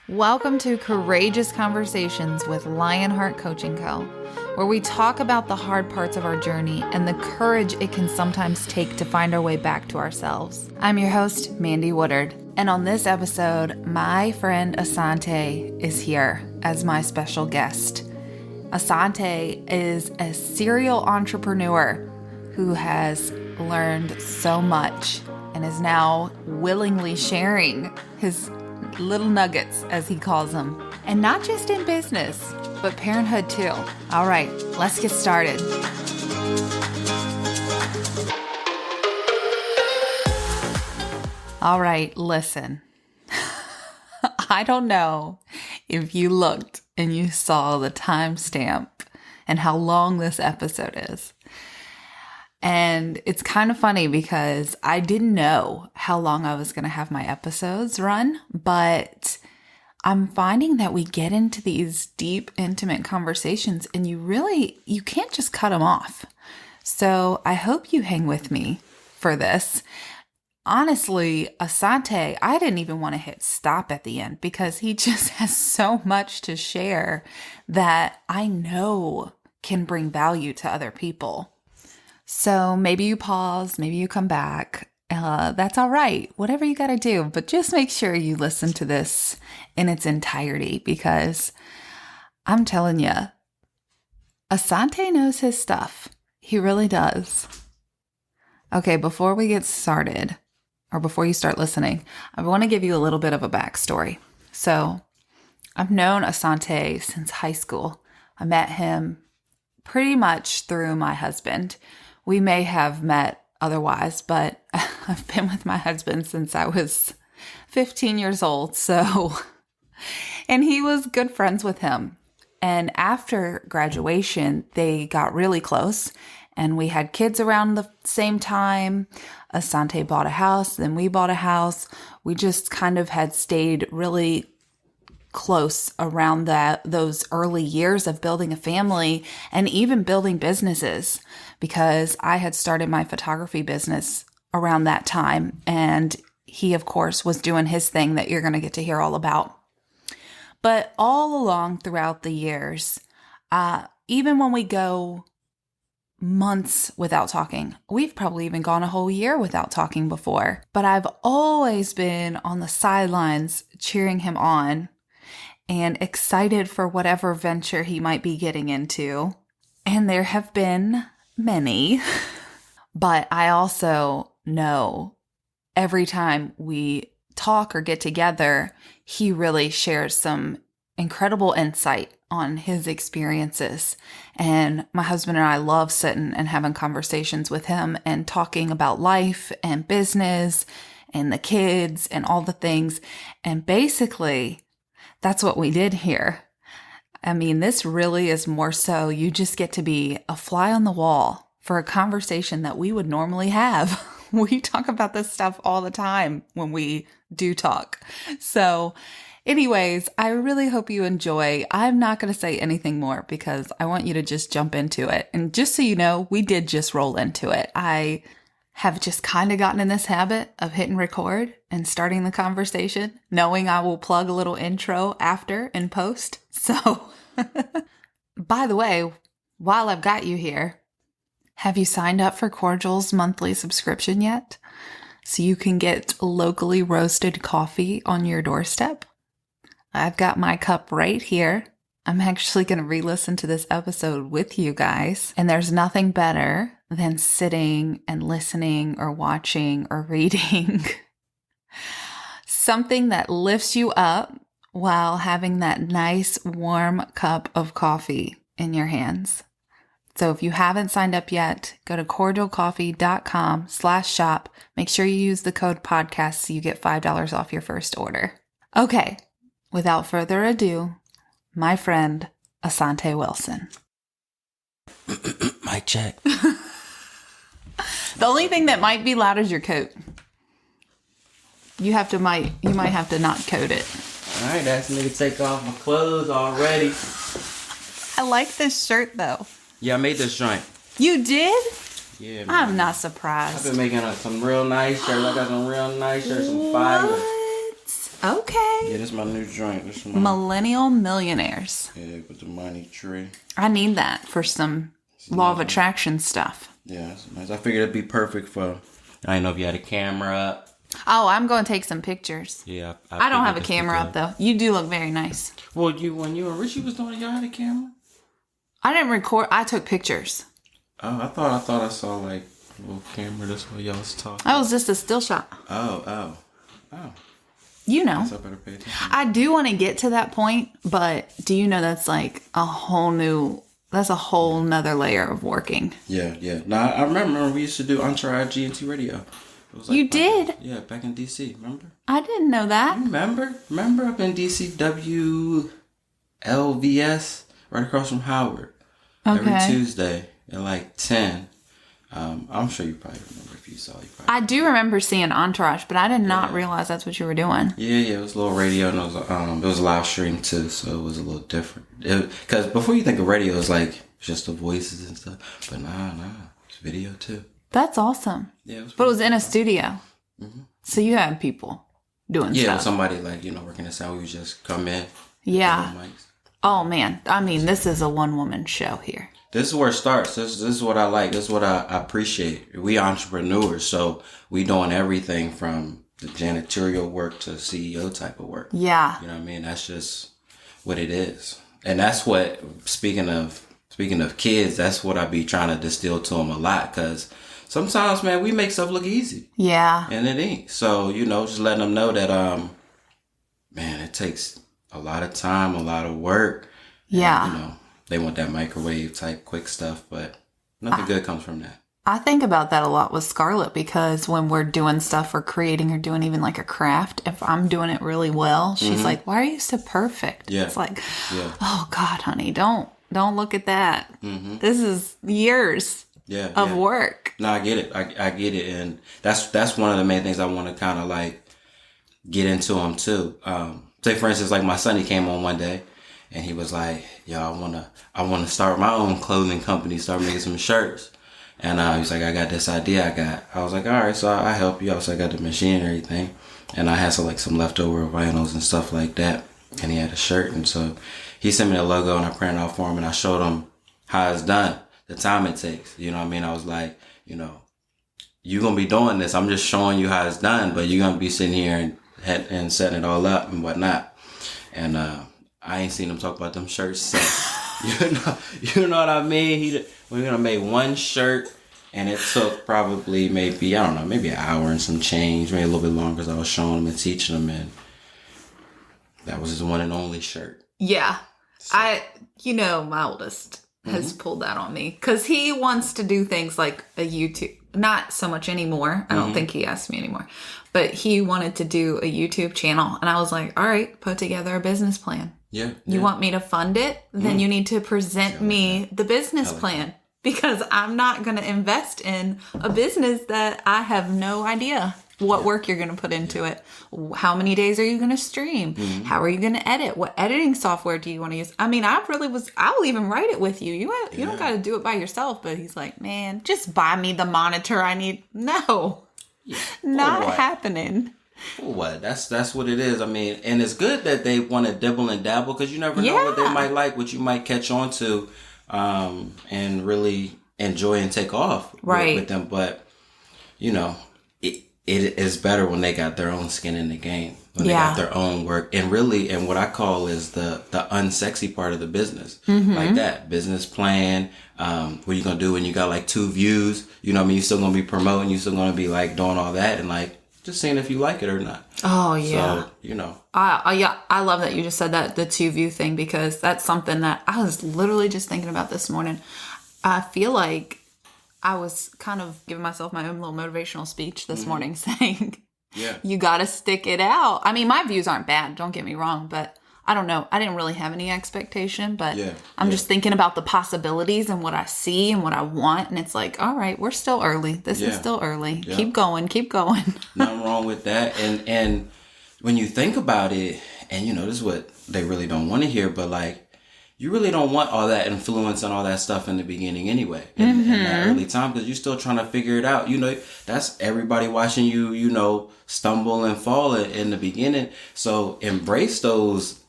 Welcome to Courageous Conversations with Lionheart Coaching Co., where we talk about the hard parts of our journey and the courage it can sometimes take to find our way back to ourselves. I'm your host, Mandy Woodard, and on this episode, my friend Asante is here as my special guest. Asante is a serial entrepreneur who has learned so much and is now willingly sharing his little nuggets, as he calls them. And not just in business, but parenthood too. All right, let's get started. All right, listen. I don't know if you looked and you saw the timestamp and how long this episode is. And it's kind of funny because I didn't know how long I was going to have my episodes run, but I'm finding that we get into these deep, intimate conversations and you can't just cut them off. So I hope you hang with me for this. Honestly, Asante, I didn't even want to hit stop at the end because he just has so much to share that I know can bring value to other people. So maybe you pause, maybe you come back. That's all right. Whatever you got to do. But just make sure you listen to this in its entirety because I'm telling you, Asante knows his stuff. He really does. Okay, before we get started, or before you start listening, I want to give you a little bit of a backstory. So I've known Asante since high school. I met him pretty much through my husband. We may have met otherwise, but I've been with my husband since I was 15 years old. And he was good friends with him. And after graduation, they got really close and we had kids around the same time. Asante bought a house, then we bought a house. We just kind of had stayed really close around those early years of building a family and even building businesses, because I had started my photography business around that time. And he, of course, was doing his thing that you're going to get to hear all about. But all along throughout the years, even when we go months without talking, we've probably even gone a whole year without talking before, but I've always been on the sidelines cheering him on and excited for whatever venture he might be getting into. And there have been many, but I also know every time we talk or get together, he really shares some incredible insight on his experiences. And my husband and I love sitting and having conversations with him and talking about life and business and the kids and all the things. And basically, that's what we did here. I mean, this really is more so you just get to be a fly on the wall for a conversation that we would normally have. We talk about this stuff all the time when we do talk. So anyways, I really hope you enjoy. I'm not going to say anything more because I want you to just jump into it. And just so you know, we did just roll into it. I have just kind of gotten in this habit of hitting record and starting the conversation, knowing I will plug a little intro after in post. So, by the way, while I've got you here, have you signed up for Cordial's monthly subscription yet? So you can get locally roasted coffee on your doorstep? I've got my cup right here. I'm actually going to re-listen to this episode with you guys. And there's nothing better than sitting and listening or watching or reading something that lifts you up while having that nice warm cup of coffee in your hands. So if you haven't signed up yet, go to cordialcoffee.com/shop. Make sure you use the code podcast so you get $5 off your first order. Okay, without further ado, my friend, Asanti Wilson. Mic check. The only thing that might be loud is your coat. You might have to not coat it. All right, that's me to take off my clothes already. I like this shirt though. Yeah, I made this joint. You did? Yeah, man. I'm not surprised. I've been making some real nice shirts. I got some real nice shirts, some fire. What? Okay. Yeah, this is my new joint. This is my Millennial Millionaires. yeah, with the money tree. I need that for some law of attraction stuff. Yeah, it's nice. I figured it'd be perfect for. I didn't know if you had a camera up. Oh, I'm going to take some pictures. Yeah, I don't have a camera up though. You do look very nice. Well, when you and Richie was doing it, y'all had a camera. I didn't record. I took pictures. Oh, I thought I saw like a little camera. That's what y'all was talking. That was just a still shot. Oh. You know. I better pay attention. I do want to get to that point, but do you know that's like a whole nother layer of working. Yeah. Now I remember we used to do Entourage GNT Radio. It was like You did? Yeah, back in DC. Remember? I didn't know that. Remember up in DC, WLVS, right across from Howard. Okay. Every Tuesday at like 10. I'm sure you probably remember if you saw it. I do remember seeing Entourage, but I did not realize that's what you were doing. Yeah, it was a little radio, and it was live stream too, so it was a little different. Because before you think of radio, it's like just the voices and stuff, but nah, it's video too. That's awesome. Yeah, but it was in a studio, so you had people doing stuff. Yeah, somebody like working the sound. We would just come in. Yeah. Oh man, I mean, this is a one-woman show here. This is where it starts. This is what I like. This is what I appreciate. We entrepreneurs, so we doing everything from the janitorial work to CEO type of work. Yeah. You know what I mean? That's just what it is. And that's what, speaking of kids, that's what I be trying to distill to them a lot. Because sometimes, man, we make stuff look easy. Yeah. And it ain't. So, just letting them know that, man, it takes a lot of time, a lot of work. Yeah. And, they want that microwave type quick stuff, but nothing good comes from that. I think about that a lot with Scarlett, because when we're doing stuff or creating or doing even like a craft, if I'm doing it really well, she's like, why are you so perfect? Yeah. It's like, oh God, honey, don't look at that. This is years of work. No, I get it. I get it. And that's one of the main things I want to kind of like get into them too. Say for instance, like my son, he came on one day and he was like, yo, I want to start my own clothing company, start making some shirts. And he was like, I got this idea I was like, all right, so I help you out. So I got the machine and everything. And I had some leftover vinyls and stuff like that. And he had a shirt. And so he sent me the logo and I printed out for him and I showed him how it's done, the time it takes. You know what I mean? I was like, you're going to be doing this. I'm just showing you how it's done, but you're going to be sitting here and setting it all up and whatnot. And I ain't seen him talk about them shirts since. You know what I mean? We're going to make one shirt, and it took probably maybe an hour and some change, maybe a little bit longer, because I was showing him and teaching him, and that was his one and only shirt. Yeah. So. My oldest has pulled that on me, because he wants to do things like a YouTube. Not so much anymore. I don't think he asked me anymore. But he wanted to do a YouTube channel. And I was like, all right, put together a business plan. Yeah. You want me to fund it? Then you need to present me the business plan. Because I'm not going to invest in a business that I have no idea what work you're going to put into it. How many days are you going to stream? How are you going to edit? What editing software do you want to use? I mean, I'll even write it with you. You don't got to do it by yourself. But he's like, man, just buy me the monitor I need. No, not happening. For what? That's what it is. I mean, and it's good that they want to dibble and dabble, because you never know what they might like, what you might catch on to, and really enjoy and take off with them. But, it is better when they got their own skin in the game, when they got their own work, and what I call is the unsexy part of the business, like that business plan. What you gonna do when you got like 2 views? You know what I mean? You still gonna be promoting, you still gonna be like doing all that, and like just seeing if you like it or not. Oh yeah. So I love that you just said that, the 2 view thing, because that's something that I was literally just thinking about this morning. I feel like I was kind of giving myself my own little motivational speech this morning, saying, you got to stick it out. I mean, my views aren't bad, don't get me wrong, but I don't know. I didn't really have any expectation, but I'm just thinking about the possibilities and what I see and what I want. And it's like, all right, we're still early. This is still early. Yeah. Keep going. Nothing wrong with that. And when you think about it, and this is what they really don't want to hear, but like, you really don't want all that influence and all that stuff in the beginning anyway, in that early time, because you're still trying to figure it out. That's everybody watching you, stumble and fall in the beginning. So embrace those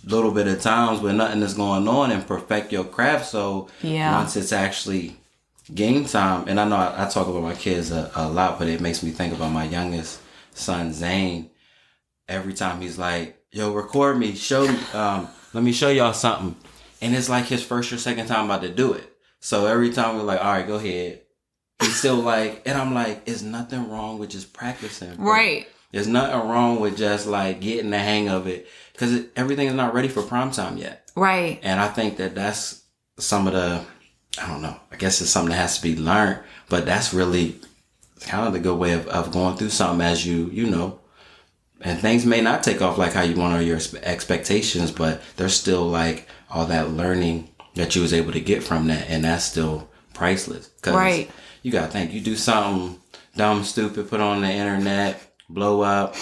little bit of times where nothing is going on and perfect your craft. So once it's actually game time, and I know I talk about my kids a lot, but it makes me think about my youngest son, Zane. Every time he's like, yo, record me, show me, let me show y'all something. And it's like his first or second time about to do it. So every time we're like, all right, go ahead. He's still like, and I'm like, there's nothing wrong with just practicing. Right. There's nothing wrong with just like getting the hang of it, because everything is not ready for prime time yet. Right. And I think that's some of the, I don't know, I guess it's something that has to be learned, but that's really kind of the good way of going through something as you know, and things may not take off like how you want or your expectations, but there's still like all that learning that you was able to get from that. And that's still priceless. Cause you got to think, you do something dumb, stupid, put on the internet, blow up,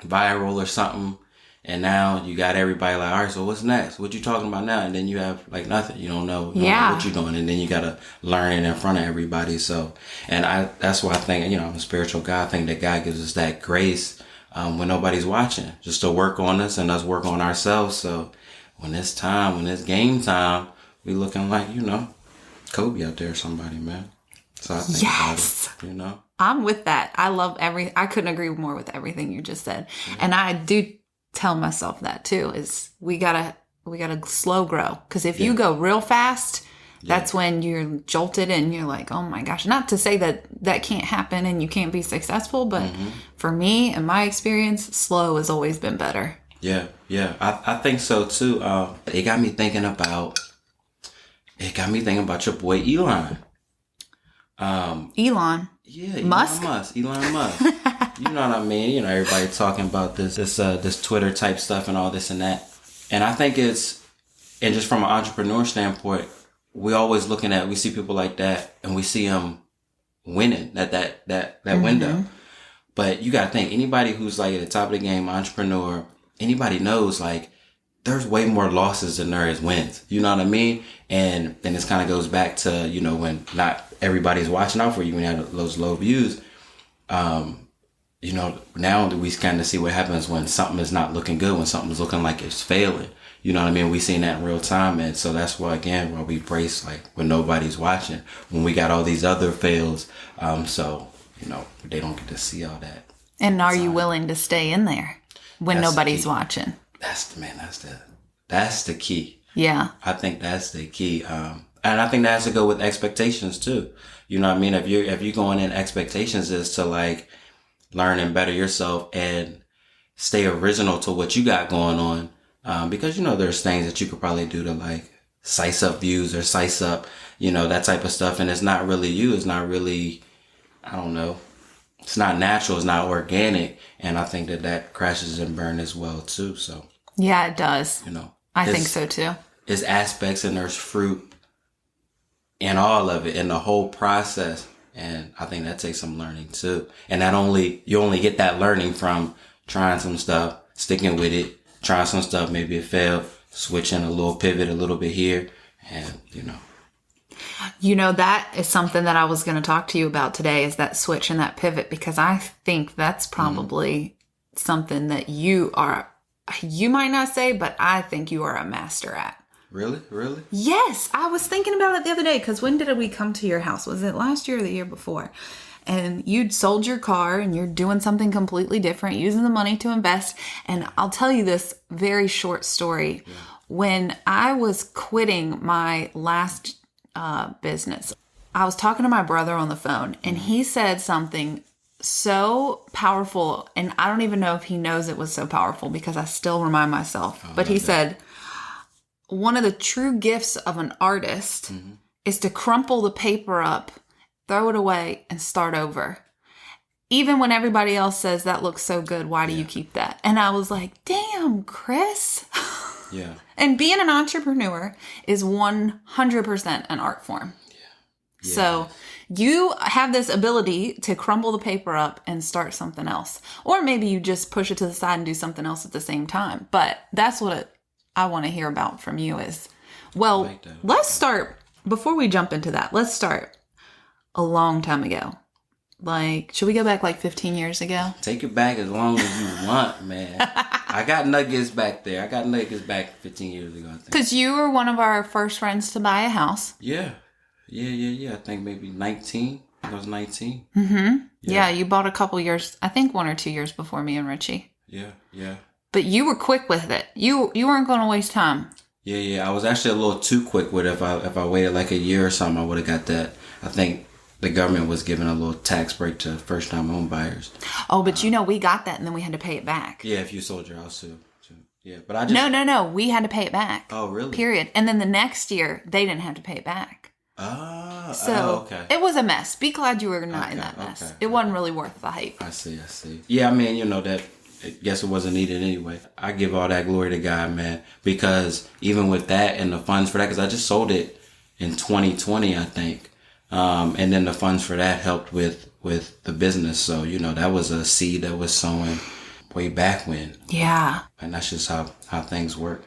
viral or something. And now you got everybody like, all right, so what's next? What you talking about now? And then you have like nothing. You don't know what you're doing. And then you got to learn it in front of everybody. So, and that's why I think, I'm a spiritual guy. I think that God gives us that grace when nobody's watching, just to work on us and us work on ourselves. So when it's game time, we looking like, Kobe out there or somebody, man. So I think about it, I'm with that. I couldn't agree more with everything you just said. And I do tell myself that too, is we gotta slow grow. Because if you go real fast, that's when you're jolted and you're like, oh my gosh. Not to say that can't happen and you can't be successful, but for me and my experience, slow has always been better. Yeah. I think so too. It got me thinking about your boy Elon. Elon. Yeah, Musk. Elon Musk. You know what I mean? Everybody talking about this Twitter type stuff and all this and that. And I think and just from an entrepreneur standpoint, we see people like that and we see them winning at that window. But you got to think, anybody who's like at the top of the game, entrepreneur, anybody knows like there's way more losses than there is wins. You know what I mean? And this kind of goes back to, when not everybody's watching out for you, when you have those low views. Now we kind of see what happens when something is not looking good, when something's looking like it's failing. You know what I mean? We seen that in real time. And so that's why we brace like when nobody's watching, when we got all these other fails. They don't get to see all that. And are you willing to stay in there when nobody's watching? That's the key. Yeah. I think that's the key. And I think that has to go with expectations too. You know what I mean? If you're going in, expectations is to like learn and better yourself and stay original to what you got going on. Because, there's things that you could probably do to like size up views or size up, that type of stuff. And it's not really you. It's not really, I don't know. It's not natural. It's not organic. And I think that crashes and burns as well too. So yeah, it does. I think so too. There's aspects and there's fruit in all of it, in the whole process. And I think that takes some learning too. And you only get that learning from trying some stuff, sticking with it, trying some stuff, maybe it failed, switching a little pivot a little bit here, and that is something that I was going to talk to you about today, is that switch and that pivot, because I think that's probably something that you might not say, but I think you are a master at. Really? Yes. I was thinking about it the other day, because when did we come to your house? Was it last year or the year before? And you'd sold your car and you're doing something completely different, using the money to invest. And I'll tell you this very short story. Yeah. When I was quitting my last business, I was talking to my brother on the phone, and he said something so powerful. And I don't even know if he knows it was so powerful, because I still remind myself. But he said, one of the true gifts of an artist is to crumple the paper up, throw it away, and start over. Even when everybody else says that looks so good, why do you keep that? And I was like, damn, Chris. Yeah. And being an entrepreneur is 100% an art form. Yeah. So you have this ability to crumble the paper up and start something else. Or maybe you just push it to the side and do something else at the same time. But that's what I want to hear about from you, is Well, like that. let's start, before we jump into that, let's start a long time ago. Like, should we go back like 15 years ago? Take it back as long as you want, man. I got nuggets back there. I got nuggets back 15 years ago, I think. Because you were one of our first friends to buy a house. Yeah. I think maybe 19. I was 19. Mm-hmm. Yeah, you bought a couple years, I think 1 or 2 years before me and Richie. Yeah. But you were quick with it. You weren't going to waste time. Yeah. I was actually a little too quick with it. If I waited like a year or something, I would have got that. I think the government was giving a little tax break to first-time home buyers. Oh, but we got that and then we had to pay it back. Yeah, if you sold your house too. Yeah, but I just... No. We had to pay it back. Oh, really? Period. And then the next year, they didn't have to pay it back. Okay. It was a mess. Be glad you were not in that mess. Okay. It wasn't really worth the hype. I see. Yeah, I mean, that... I guess it wasn't needed anyway. I give all that glory to God, man. Because even with that and the funds for that, because I just sold it in 2020, I think. And then the funds for that helped with the business. So, that was a seed that was sown way back when. Yeah. And that's just how things work.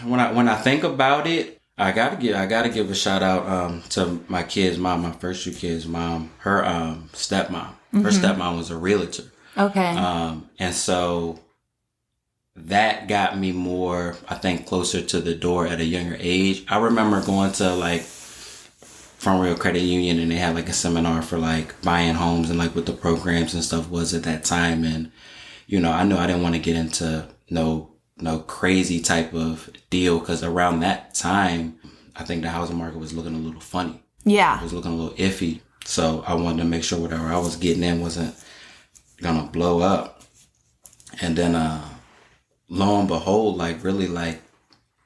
When I think about it, I gotta give a shout out to my kids' mom, my first 2 kids' mom, her stepmom. Her stepmom was a realtor. Okay. And so that got me more, I think, closer to the door at a younger age. I remember going to like Front Real Credit Union and they had like a seminar for like buying homes and like what the programs and stuff was at that time. And, I knew I didn't want to get into no crazy type of deal because around that time, I think the housing market was looking a little funny. Yeah. It was looking a little iffy. So I wanted to make sure whatever I was getting in wasn't gonna blow up. And then lo and behold, like really like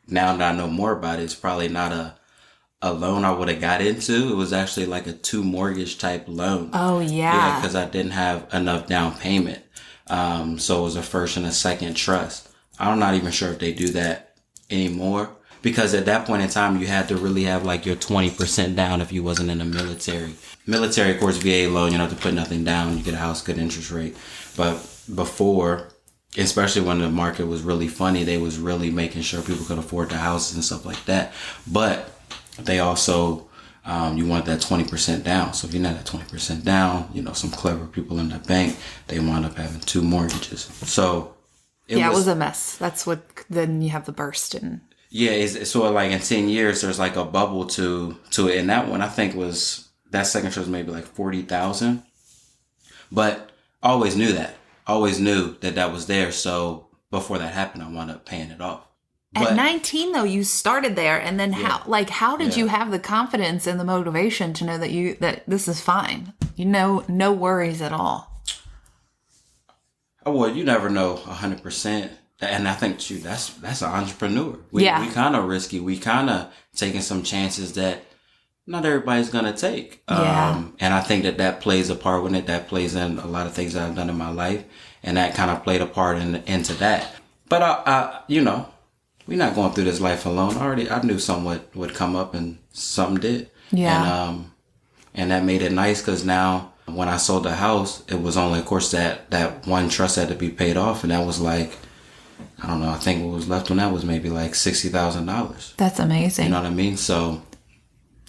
now that I know more about it, it's probably not a loan I would have got into. It was actually like a 2 mortgage type loan. Oh yeah. Yeah, because I didn't have enough down payment. So it was a first and a second trust. I'm not even sure if they do that anymore. Because at that point in time, you had to really have like your 20% down if you wasn't in the military. Military, of course, VA loan, you don't have to put nothing down. You get a house, good interest rate. But before, especially when the market was really funny, they was really making sure people could afford the houses and stuff like that. But they also, you want that 20% down. So if you're not at 20% down, some clever people in the bank, they wind up having 2 mortgages. So it was a mess. That's what, then you have the burst and... Yeah, it's sort of like in 10 years, there's like a bubble to it. And that one, I think that second trust was maybe like 40,000. But I always knew that. I always knew that was there. So before that happened, I wound up paying it off. At 19, though, you started there. And then how did you have the confidence and the motivation to know that this is fine? No worries at all. Oh, well, you never know 100%. And I think, that's an entrepreneur. We kind of risky. We kind of taking some chances that not everybody's going to take. And I think that plays a part with it. That plays in a lot of things that I've done in my life. And that kind of played a part into that. But, we're not going through this life alone. I knew something would come up and something did. Yeah. And that made it nice because now when I sold the house, it was only, of course, that one trust had to be paid off. And that was like, I don't know, I think what was left on that was maybe like $60,000. That's amazing. You know what I mean? So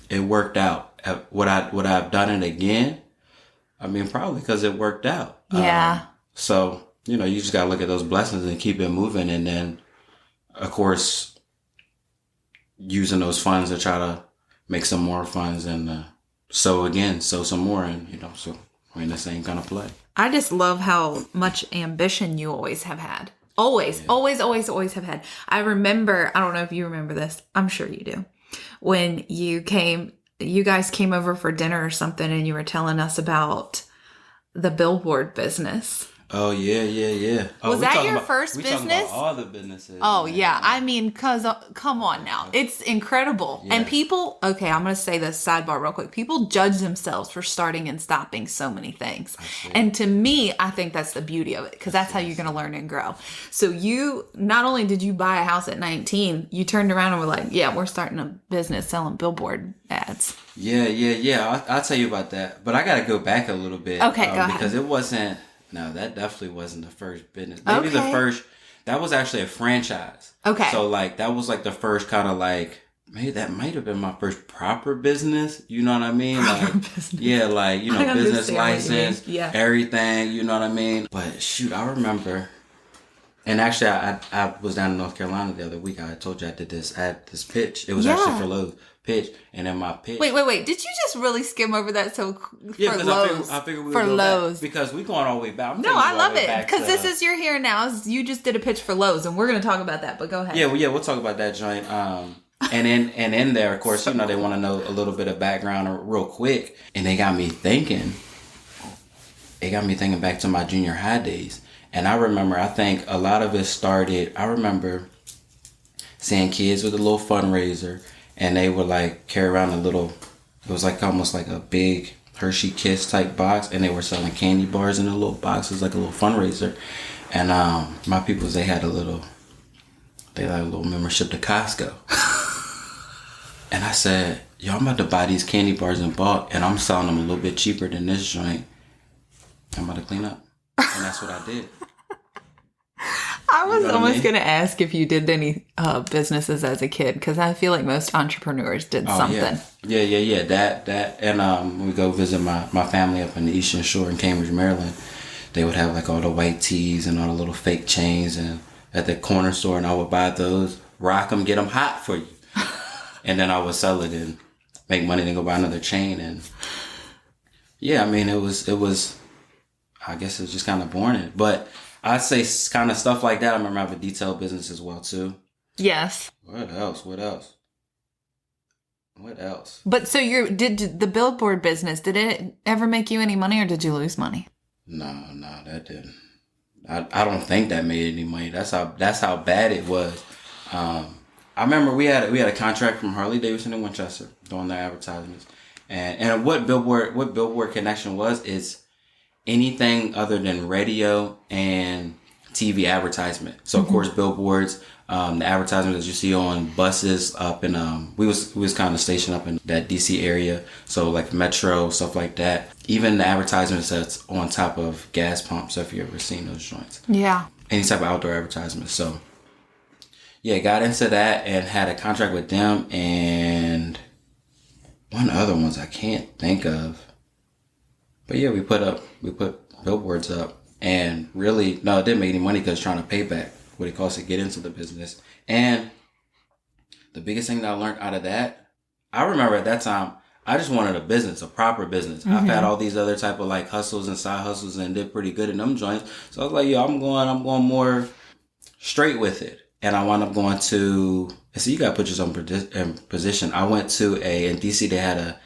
it worked out. Would I've done it again? I mean, probably because it worked out. Yeah. So, you just got to look at those blessings and keep it moving. And then, of course, using those funds to try to make some more funds and sow some more. And, so we're in the same kind of play. I just love how much ambition you always have had. Always have had. I remember, I don't know if you remember this. I'm sure you do. When you guys came over for dinner or something and you were telling us about the billboard business. Oh, yeah. Was that your first business? We talking about all the businesses. Oh, man. Yeah. I mean, come on now. It's incredible. Yeah. And people, okay, I'm going to say this sidebar real quick. People judge themselves for starting and stopping so many things. And to me, I think that's the beauty of it because that's how you're going to learn and grow. So not only did you buy a house at 19, you turned around and were like, yeah, we're starting a business selling billboard ads. Yeah. I'll tell you about that. But I got to go back a little bit. Okay, go ahead. Because it wasn't... No, that definitely wasn't the first business. Maybe the first, that was actually a franchise. Okay. So like, that was like the first kind of like maybe that might have been my first proper business. You know what I mean? Proper Like, business. yeah, like, you know, I business understand what you mean. license, Yeah. everything, you know what I mean? But shoot, I remember, and actually I was down in North Carolina the other week. I told you I had this pitch. It was actually for Lowe's pitch. And in my pitch. Wait. Did you just really skim over that for because Lowe's? I figured we for would go Lowe's. back because we're going all the way back. No, I love it. Because this is your here now. You just did a pitch for Lowe's, and we're going to talk about that, but go ahead. Yeah, we'll talk about that joint. And in there, of course, you know, they want to know a little bit of background real quick. And they got me thinking back to my junior high days. And I remember, I think a lot of it started, I remember seeing kids with a little fundraiser, and they would like carry around it was like almost like a big Hershey Kiss type box, and they were selling candy bars in a little box. It was like a little fundraiser. And my peoples, they had a little membership to Costco. And I said, yo, I'm about to buy these candy bars in bulk, and I'm selling them a little bit cheaper than this joint. I'm about to clean up. And that's what I did. I was almost going to ask if you did any businesses as a kid, because I feel like most entrepreneurs did something. Yeah. That. And when we go visit my family up in the Eastern Shore in Cambridge, Maryland, they would have like all the white tees and all the little fake chains and at the corner store, and I would buy those, rock them, get them hot for you. And then I would sell it and make money and go buy another chain. And yeah, I mean, it was, I guess it was just kind of born. But I'd say kind of stuff like that. I remember I have a detail business as well, too. Yes. What else? But so did the billboard business, did it ever make you any money, or did you lose money? No, that didn't. I don't think that made any money. That's how bad it was. I remember we had a contract from Harley Davidson in Winchester doing their advertisements, and what Billboard Connection was is anything other than radio and TV advertisement. So of course billboards, the advertisements that you see on buses up in we was kind of stationed up in that DC area, so like Metro, stuff like that. Even the advertisements that's on top of gas pumps, if you ever seen those joints. Yeah. Any type of outdoor advertisement. So yeah, got into that and had a contract with them and one other ones I can't think of. But yeah, we put billboards up, and really, no, it didn't make any money because trying to pay back what it costs to get into the business. And the biggest thing that I learned out of that, I remember at that time, I just wanted a business, a proper business. Mm-hmm. I've had all these other type of like hustles and side hustles and did pretty good in them joints. So I was like, yo, I'm going more straight with it. And I wound up going to, so you got to put yourself in position. I went to in DC, they had a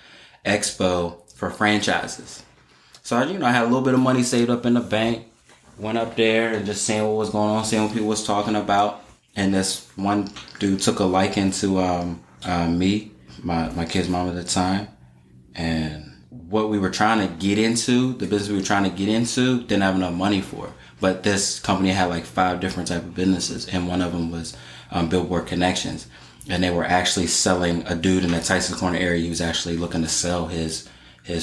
expo for franchises. So, I had a little bit of money saved up in the bank, went up there and just seeing what was going on, seeing what people was talking about. And this one dude took a liking to me, my kid's mom at the time. And what we were trying to get into, the business we were trying to get into, didn't have enough money for. But this company had like 5 different type of businesses, and one of them was Billboard Connections. And they were actually selling a dude in the Tysons Corner area. He was actually looking to sell his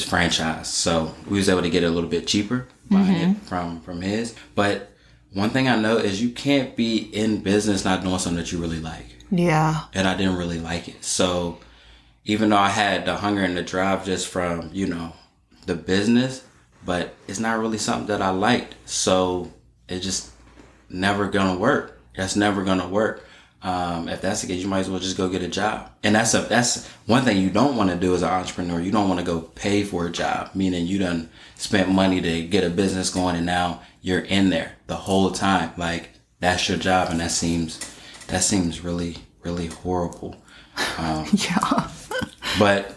franchise. So we was able to get it a little bit cheaper buying it from his. But one thing I know is you can't be in business not doing something that you really like. Yeah. And I didn't really like it. So even though I had the hunger and the drive just from, the business, but it's not really something that I liked. So it's just never gonna work. That's never gonna work. If that's the case, you might as well just go get a job. And that's one thing you don't want to do as an entrepreneur. You don't want to go pay for a job, meaning you done spent money to get a business going, and now you're in there the whole time. Like, that's your job, and that seems really, really horrible. Yeah. But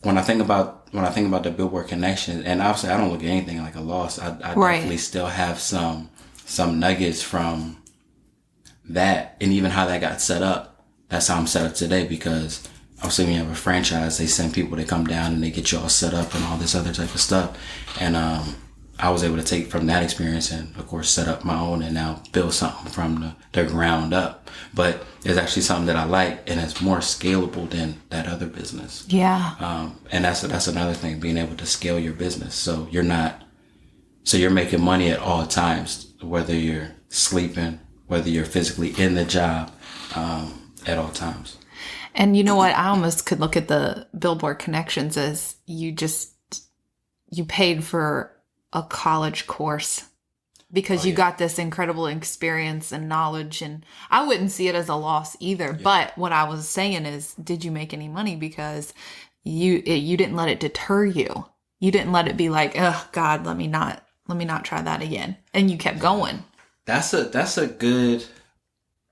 when I think about the Billboard Connection, and obviously I don't look at anything like a loss. I definitely still have some nuggets from that, and even how that got set up. That's how I'm set up today, because obviously when you have a franchise, they send people to come down and they get you all set up and all this other type of stuff. And I was able to take from that experience and of course set up my own and now build something from the ground up. But it's actually something that I like, and it's more scalable than that other business. Yeah. And that's another thing, being able to scale your business. So you're making money at all times, whether you're sleeping, whether you're physically in the job, at all times. And you know what? I almost could look at the Billboard Connections as you paid for a college course because you got this incredible experience and knowledge. And I wouldn't see it as a loss either. Yeah. But what I was saying is, did you make any money? Because you didn't let it deter you. You didn't let it be like, oh God, let me not try that again. And you kept going. That's a good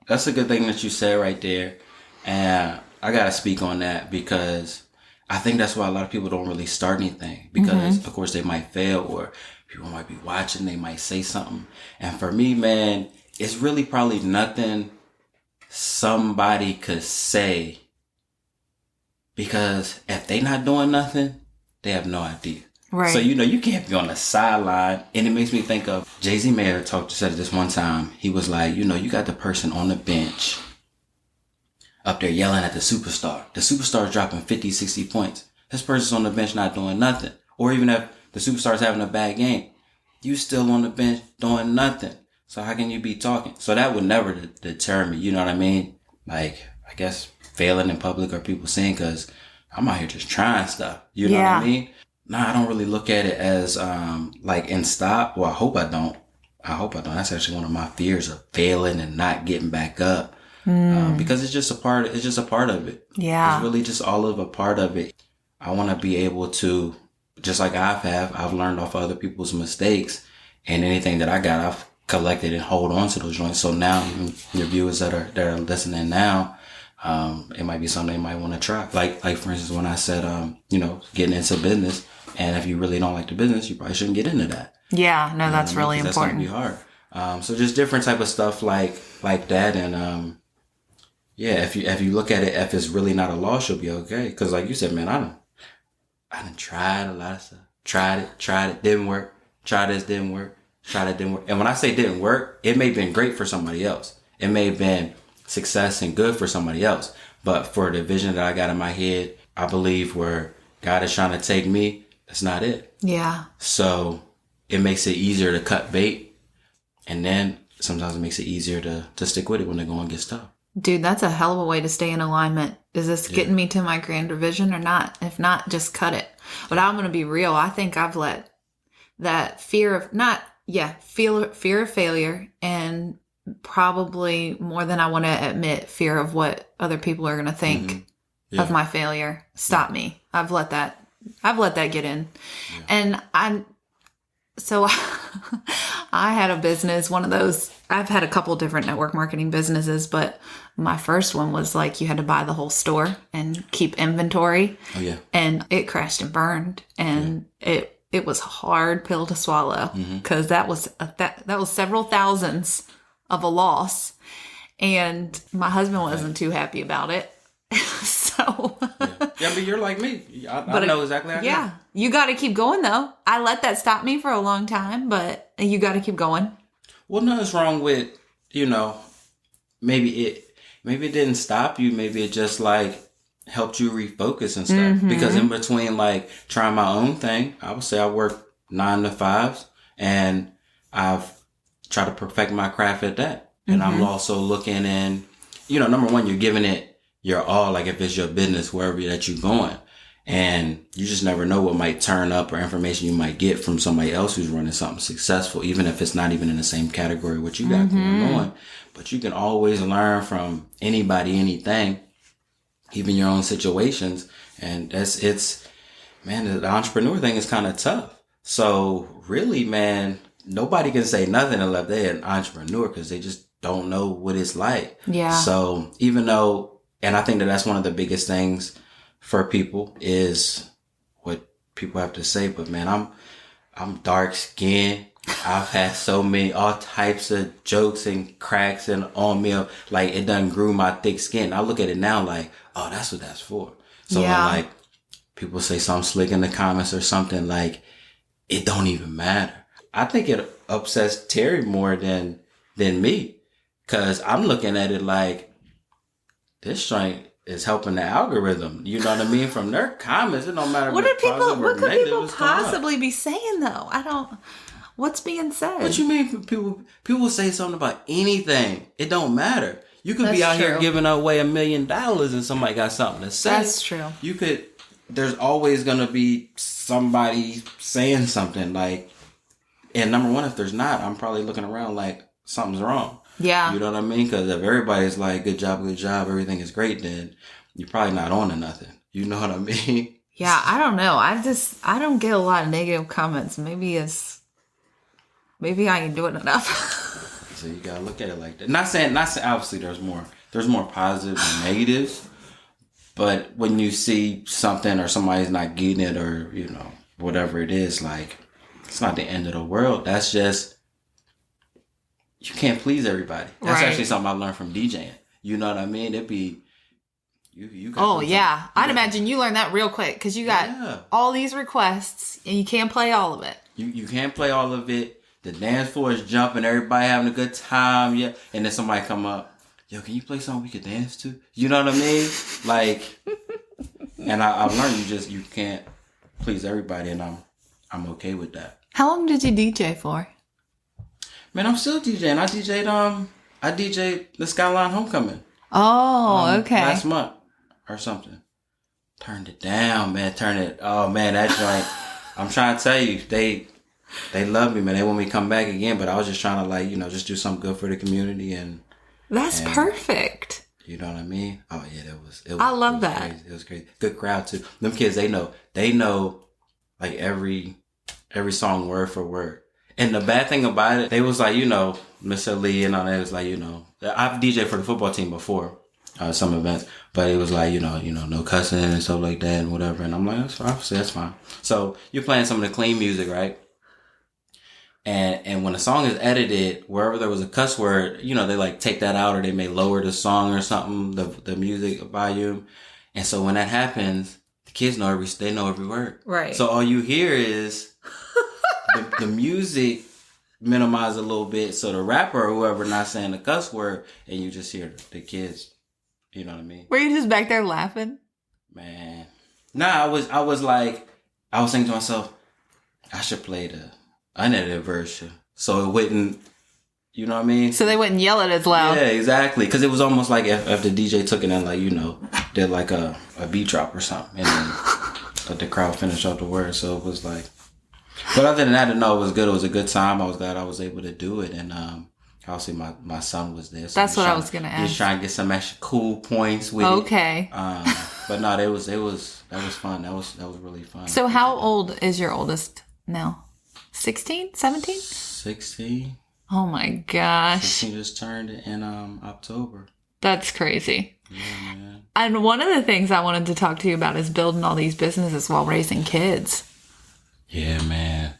thing that you said right there. And I got to speak on that because I think that's why a lot of people don't really start anything because of course they might fail or people might be watching. They might say something. And for me, man, it's really probably nothing somebody could say because if they not doing nothing, they have no idea. Right. So, you can't be on the sideline. And it makes me think of Jay-Z Mayer said it this one time. He was like, you got the person on the bench up there yelling at the superstar. The superstar's dropping 50, 60 points. This person's on the bench not doing nothing. Or even if the superstar's having a bad game, you still on the bench doing nothing. So how can you be talking? So that would never deter me. You know what I mean? Like, I guess failing in public or people saying, because I'm out here just trying stuff. You know what I mean? Nah, I don't really look at it as like in stop. Well, I hope I don't. That's actually one of my fears of failing and not getting back up. Because it's just a part of it. Yeah. It's really just all of a part of it. I want to be able to, just like I've learned off of other people's mistakes, and anything that I got, I've collected and hold on to those joints. So now even your viewers that are listening now, it might be something they might want to try. Like for instance, when I said, getting into business, and if you really don't like the business, you probably shouldn't get into that. Yeah, no, that's really important. That's gonna be hard. So just different type of stuff like that. And, if you look at it, if it's really not a loss, you'll be okay. Cause like you said, man, I done tried a lot of stuff. Tried it, didn't work. Tried this, didn't work. Tried it, didn't work. And when I say didn't work, it may have been great for somebody else. It may have been success and good for somebody else. But for the vision that I got in my head, I believe where God is trying to take me, that's not it. Yeah. So it makes it easier to cut bait. And then sometimes it makes it easier to stick with it when the going gets tough. Dude, that's a hell of a way to stay in alignment. Is this getting me to my grander vision or not? If not, just cut it. But I'm going to be real. I think I've let that fear of fear of failure, and probably more than I want to admit, fear of what other people are going to think of my failure stop me. I've let that get in. Yeah. And so I had a business, one of those, I've had a couple different network marketing businesses, but my first one was like you had to buy the whole store and keep inventory. Oh yeah. And it crashed and burned, and it was a hard pill to swallow because that was several thousands of a loss, and my husband wasn't too happy about it. So but you're like me. I know exactly how I know. You got to keep going though. I let that stop me for a long time, but you got to keep going. Well, nothing's wrong with, maybe it didn't stop you. Maybe it just like helped you refocus and stuff. Because in between like trying my own thing, I would say I work 9 to 5s, and I've tried to perfect my craft at that. And I'm also looking in, number one, you're giving it your all, like if it's your business, wherever that you're going. And you just never know what might turn up or information you might get from somebody else who's running something successful, even if it's not even in the same category what you got going on. But you can always learn from anybody, anything, even your own situations. And man, the entrepreneur thing is kind of tough. So really, man, nobody can say nothing unless they're an entrepreneur because they just don't know what it's like. Yeah. So even though, and I think that's one of the biggest things for people is what people have to say. But man, I'm dark skinned. I've had so many, all types of jokes and cracks and on me. Like it done grew my thick skin. I look at it now like, oh, that's what that's for. So when like people say something slick in the comments or something, like it don't even matter. I think it upsets Terry more than me. Cause I'm looking at it like this joint is helping the algorithm. You know what I mean? From their comments, it don't matter what could people possibly be saying though? What's being said? What you mean? People say something about anything. It don't matter. You could That's be out here true. giving away $1 million and somebody got something to say. That's true. You could. There's always gonna be somebody saying something like, and number one, if there's not, I'm probably looking around like something's wrong. Yeah. You know what I mean? Because if everybody's like, good job, everything is great, then you're probably not on to nothing. You know what I mean? Yeah, I don't know. I don't get a lot of negative comments. Maybe I ain't doing enough. So you gotta look at it like that. Not saying obviously there's more positives than negatives, but when you see something or somebody's not getting it or, you know, whatever it is, like, it's not the end of the world. That's just, you can't please everybody. That's actually something I learned from DJing. You know what I mean? It'd be, you got oh, yeah. I'd imagine you learned that real quick because you got all these requests and you can't play all of it. You can't play all of it. The dance floor is jumping. Everybody having a good time. Yeah. And then somebody come up, yo, can you play something we could dance to? You know what I mean? Like, and I've learned you can't please everybody, and I'm okay with that. How long did you DJ for? Man, I'm still DJing. I DJed the Skyline Homecoming. Oh, okay. Last month or something. Turned it down, man. Oh man, that joint. I'm trying to tell you, they love me, man. They want me to come back again, but I was just trying to, like, you know, just do something good for the community and. That's perfect. You know what I mean? Oh yeah, it was I love that. Crazy. It was crazy. Good crowd too. Them kids, they know like every song word for word. And the bad thing about it, they was like, you know, Mr. Lee and all that was like, you know, I've DJed for the football team before, some events, but it was like, you know, no cussing and stuff like that and whatever. And I'm like, obviously that's fine. So you're playing some of the clean music, right? And when a song is edited, wherever there was a cuss word, you know, they like take that out or they may lower the song or something, the music volume. And so when that happens, the kids know every word. Right. So all you hear is the music minimized a little bit. So the rapper or whoever not saying the cuss word, and you just hear the kids. You know what I mean? Were you just back there laughing? Man. Nah, I was thinking to myself, I should play the unedited version, so it wouldn't, you know what I mean? So they wouldn't yell it as loud. Yeah, exactly. Because it was almost like if the DJ took it and, like, you know, did like a beat drop or something, and then let the crowd finish out the words. So it was like, but other than that, no, it was good. It was a good time. I was glad I was able to do it, and obviously my son was there. So that's what I was gonna ask. He was trying to get some extra cool points with it. Okay. But no, that was fun. That was really fun. So how old is your oldest now? 16? 17? 16. Oh my gosh. 16 just turned in October. That's crazy. Yeah, man. And one of the things I wanted to talk to you about is building all these businesses while raising kids. Yeah, man.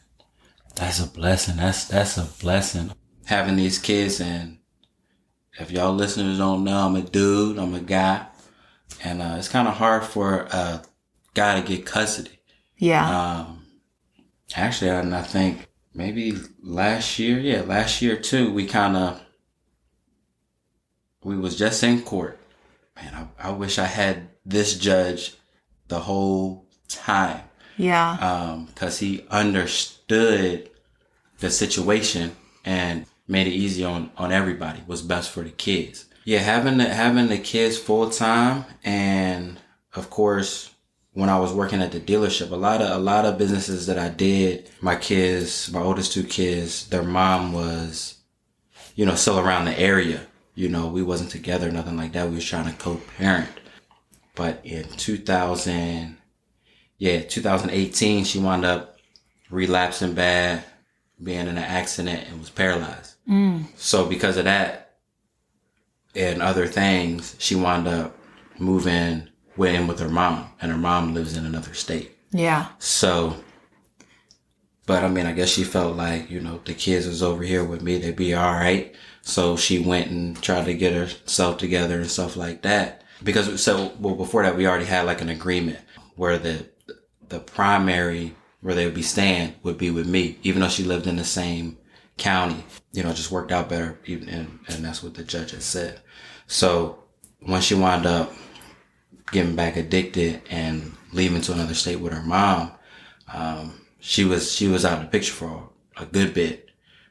That's a blessing. That's a blessing. Having these kids, and if y'all listeners don't know, I'm a dude, I'm a guy. And it's kind of hard for a guy to get custody. Yeah. Actually, I think maybe last year too, we was just in court. Man, I wish I had this judge the whole time. Yeah. 'Cause he understood the situation and made it easy on everybody. What's best for the kids. Yeah, having the kids full time, and of course, when I was working at the dealership, a lot of businesses that I did, my oldest two kids, their mom was, you know, still around the area. You know, we wasn't together, nothing like that. We was trying to co-parent. But in 2018, she wound up relapsing bad, being in an accident, and was paralyzed. So because of that and other things, she wound up moving in with her mom, and her mom lives in another state. Yeah. So, but I mean, I guess she felt like, you know, the kids was over here with me, they'd be all right. So she went and tried to get herself together and stuff like that. Because before that, we already had like an agreement where the primary where they would be staying would be with me, even though she lived in the same county. You know, it just worked out better, and that's what the judge had said. So when she wound up getting back addicted and leaving to another state with her mom, she was out of the picture for a good bit.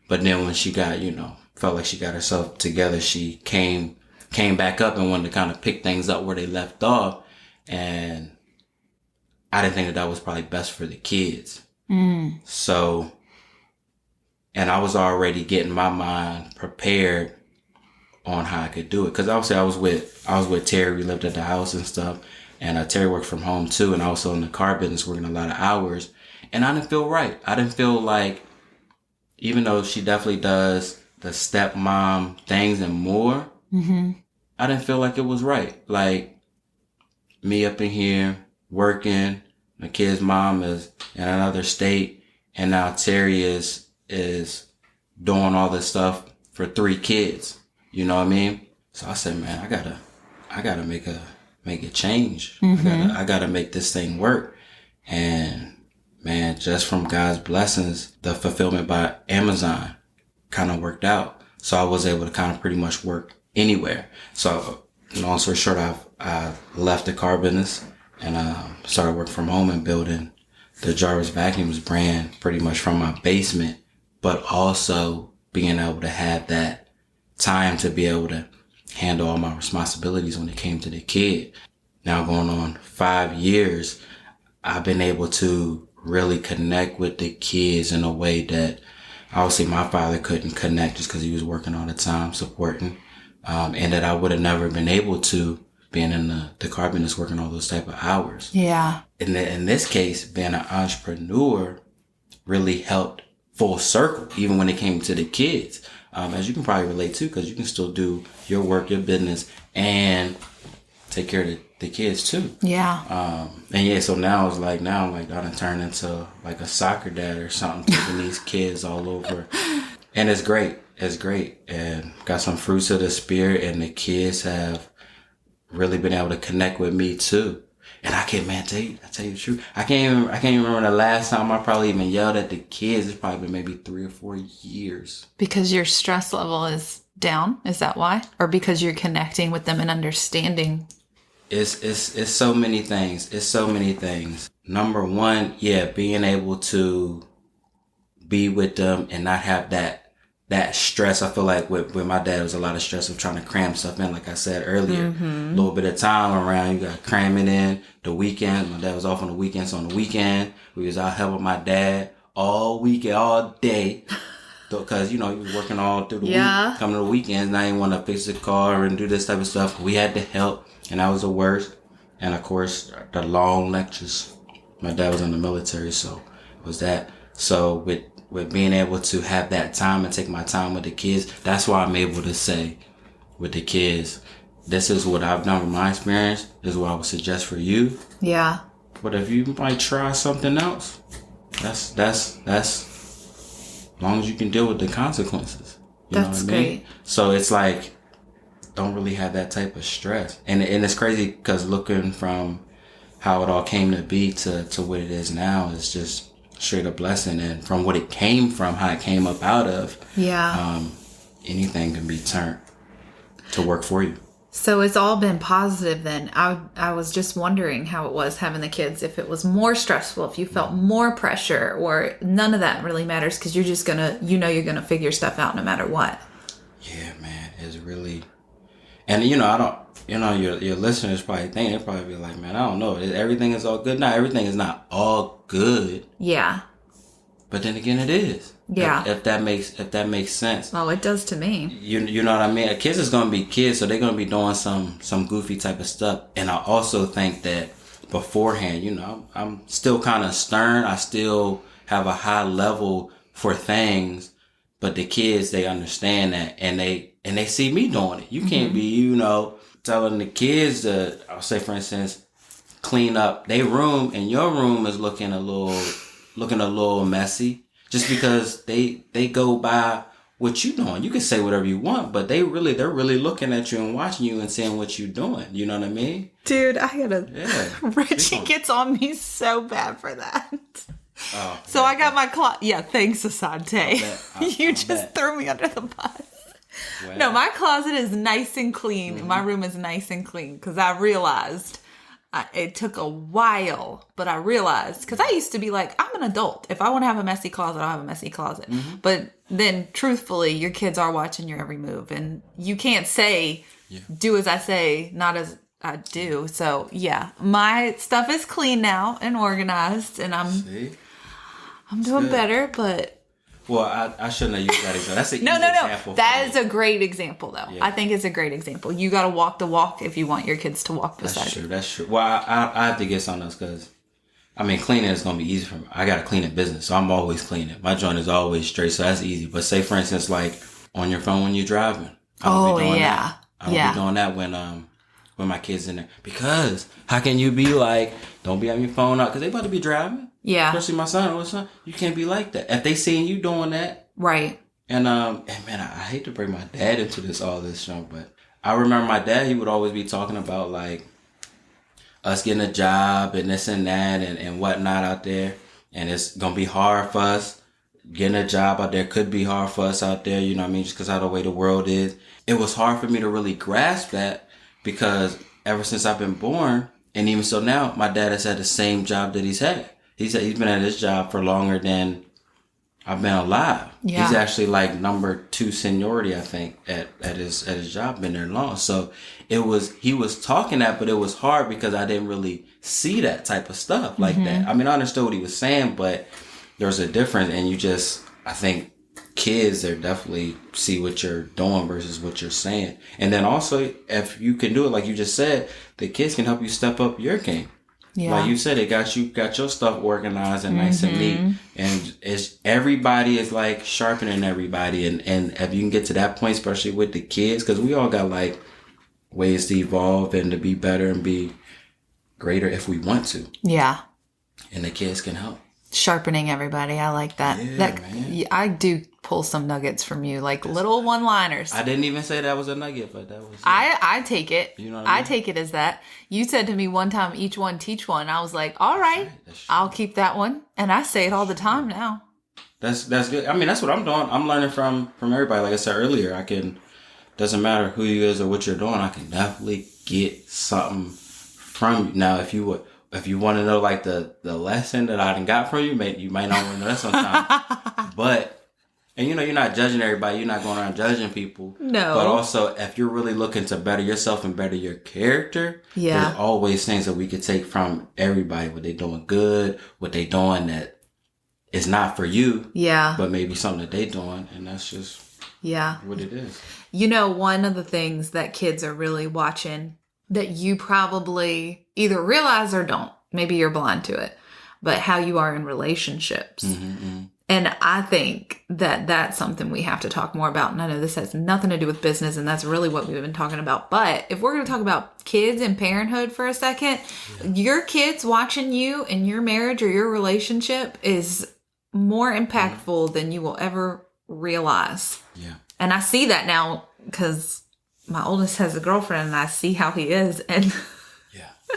But then when she got, you know, felt like she got herself together, she came came back up and wanted to kind of pick things up where they left off. And I didn't think that was probably best for the kids. So, and I was already getting my mind prepared on how I could do it. Cause obviously I was with Terry. We lived at the house and stuff. And Terry worked from home too. And also in the car business, working a lot of hours. And I didn't feel right. I didn't feel like, even though she definitely does the stepmom things and more, I didn't feel like it was right. Like, me up in here working, the kid's mom is in another state, and now Terry is doing all this stuff for 3 kids. You know what I mean? So I said, man, I gotta make a change. I gotta make this thing work. And man, just from God's blessings, the fulfillment by Amazon kind of worked out. So I was able to kind of pretty much work anywhere. So long story short, I left the car business and started working from home and building the Jarvis Vacuums brand pretty much from my basement, but also being able to have that time to be able to handle all my responsibilities when it came to the kid. Now going on 5 years, I've been able to really connect with the kids in a way that obviously my father couldn't connect just because he was working all the time supporting, and that I would have never been able to being in the car business working all those type of hours. Yeah. In this case, being an entrepreneur really helped full circle, even when it came to the kids. As you can probably relate to, because you can still do your work, your business, and take care of the kids too. Yeah. And yeah, so now I done turned into like a soccer dad or something, taking these kids all over. And it's great. It's great. And got some fruits of the spirit, and the kids have really been able to connect with me too. And I tell you the truth. I can't even remember the last time I probably even yelled at the kids. It's probably been maybe 3 or 4 years. Because your stress level is down? Is that why? Or because you're connecting with them and understanding? It's so many things. It's so many things. Number one, yeah, being able to be with them and not have that stress. I feel like with my dad, there was a lot of stress of trying to cram stuff in, like I said earlier. A little bit of time around, you got to cram it in. The weekend, my dad was off on the weekends. So on the weekend, we was out helping my dad all weekend, all day. Because, he was working all through the week. Coming to the weekends, and I didn't want to fix the car and do this type of stuff. We had to help, and that was the worst. And of course, the long lectures. My dad was in the military, so it was that. So with being able to have that time and take my time with the kids, that's why I'm able to say with the kids, this is what I've done with my experience. This is what I would suggest for you. Yeah. But if you might try something else, that's as long as you can deal with the consequences. You know what I mean? Great. So it's like, don't really have that type of stress. And it's crazy because looking from how it all came to be to what it is now is just straight up blessing. And from what it came from, how it came up out of, anything can be turned to work for you. So it's all been positive then. I was just wondering how it was having the kids, if it was more stressful, if you felt more pressure, or none of that really matters because you're just gonna, you're gonna figure stuff out no matter what. Yeah, man, it's really, and your listeners probably think, they'll probably be like, man, I don't know, everything is all good. Now, everything is not all good. Yeah. But then again, it is. Yeah. If that makes sense. Well, it does to me. You know what I mean? Kids is gonna be kids, so they're gonna be doing some goofy type of stuff. And I also think that beforehand, I'm still kind of stern. I still have a high level for things, but the kids, they understand that, and they see me doing it. You can't be, telling the kids to, I'll say for instance, clean up their room, and your room is looking a little messy. Just because they go by what you doing. You can say whatever you want, but they're really looking at you and watching you and seeing what you're doing. You know what I mean? Dude, Richie gets on me so bad for that. Oh, so I got my closet. Yeah, thanks, Asante. You just threw me under the bus. Well, no, my closet is nice and clean. Mm-hmm. My room is nice and clean because I realized It took a while, but I realized, because I used to be like, I'm an adult. If I want to have a messy closet, I'll have a messy closet. But then truthfully, your kids are watching your every move, and you can't say, do as I say, not as I do. So yeah, my stuff is clean now and organized, and I'm doing better, but. Well, I shouldn't have used that example. That's an no. example. That is a great example, though. Yeah. I think it's a great example. You got to walk the walk if you want your kids to walk beside you. That's true. Well, I have to get something else because, I mean, cleaning is going to be easy for me. I got a cleaning business, so I'm always cleaning. My joint is always straight, so that's easy. But say, for instance, like on your phone when you're driving. I don't be doing that. I don't be doing that when my kids in there. Because how can you be like, don't be on your phone out because they about to be driving. Yeah. Especially my son or son. You can't be like that. If they seeing you doing that. Right. And man, I hate to bring my dad into all this junk, but I remember my dad, he would always be talking about like us getting a job and this and that and whatnot out there. And it's going to be hard for us. Getting a job out there could be hard for us out there, you know what I mean? Just because of the way the world is. It was hard for me to really grasp that because ever since I've been born, and even so now, my dad has had the same job that he's had. He's been at his job for longer than I've been alive. Yeah. He's actually like number 2 seniority, I think, at his job, been there long. So he was talking that, but it was hard because I didn't really see that type of stuff like that. I mean, I understood what he was saying, but there's a difference, and I think kids, they definitely see what you're doing versus what you're saying. And then also, if you can do it, like you just said, the kids can help you step up your game. Yeah. Like you said, it got your stuff organized and nice and neat. And everybody is like sharpening everybody. And if you can get to that point, especially with the kids, because we all got like ways to evolve and to be better and be greater if we want to. Yeah. And the kids can help. Sharpening everybody. I like that. Yeah, man. I do pull some nuggets from you, like little one-liners. I didn't even say that was a nugget, but that was. I take it. You know what I mean? I take it as that. You said to me one time, each one teach one. I was like, all right, I'll keep that one. And I say it all the time now. That's good. I mean, that's what I'm doing. I'm learning from everybody. Like I said earlier, doesn't matter who you is or what you're doing, I can definitely get something from you. Now, if you want to know like the lesson that I done got from you, you might not want to know that sometimes. But, and you're not judging everybody. You're not going around judging people. No. But also, if you're really looking to better yourself and better your character, there's always things that we could take from everybody. What they doing good, what they doing that is not for you. Yeah. But maybe something that they doing, and that's just what it is. One of the things that kids are really watching that you probably either realize or don't, maybe you're blind to it, but how you are in relationships. And I think that that's something we have to talk more about. And I know this has nothing to do with business, and that's really what we've been talking about. But if we're going to talk about kids and parenthood for a second, your kids watching you in your marriage or your relationship is more impactful than you will ever realize. Yeah. And I see that now because my oldest has a girlfriend, and I see how he is. And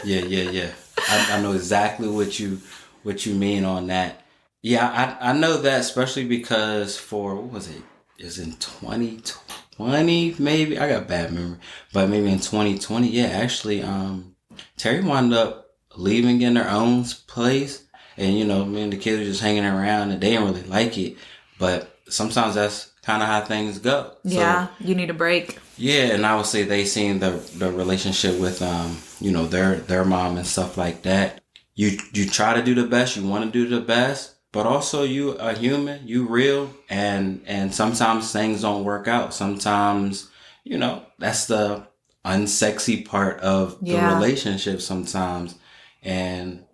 yeah. I know exactly what you mean on that. Yeah, I know that, especially because what was it? It was in 2020, maybe. I got bad memory, but maybe in 2020. Yeah, actually, Terry wound up leaving in their own place, and me and the kids were just hanging around, and they didn't really like it. But sometimes that's kind of how things go. Yeah, so, you need a break. Yeah, and I would say they seen the relationship with their mom and stuff like that. You try to do the best, you want to do the best, but also you a human, you real, and sometimes things don't work out. Sometimes, that's the unsexy part of the relationship sometimes. And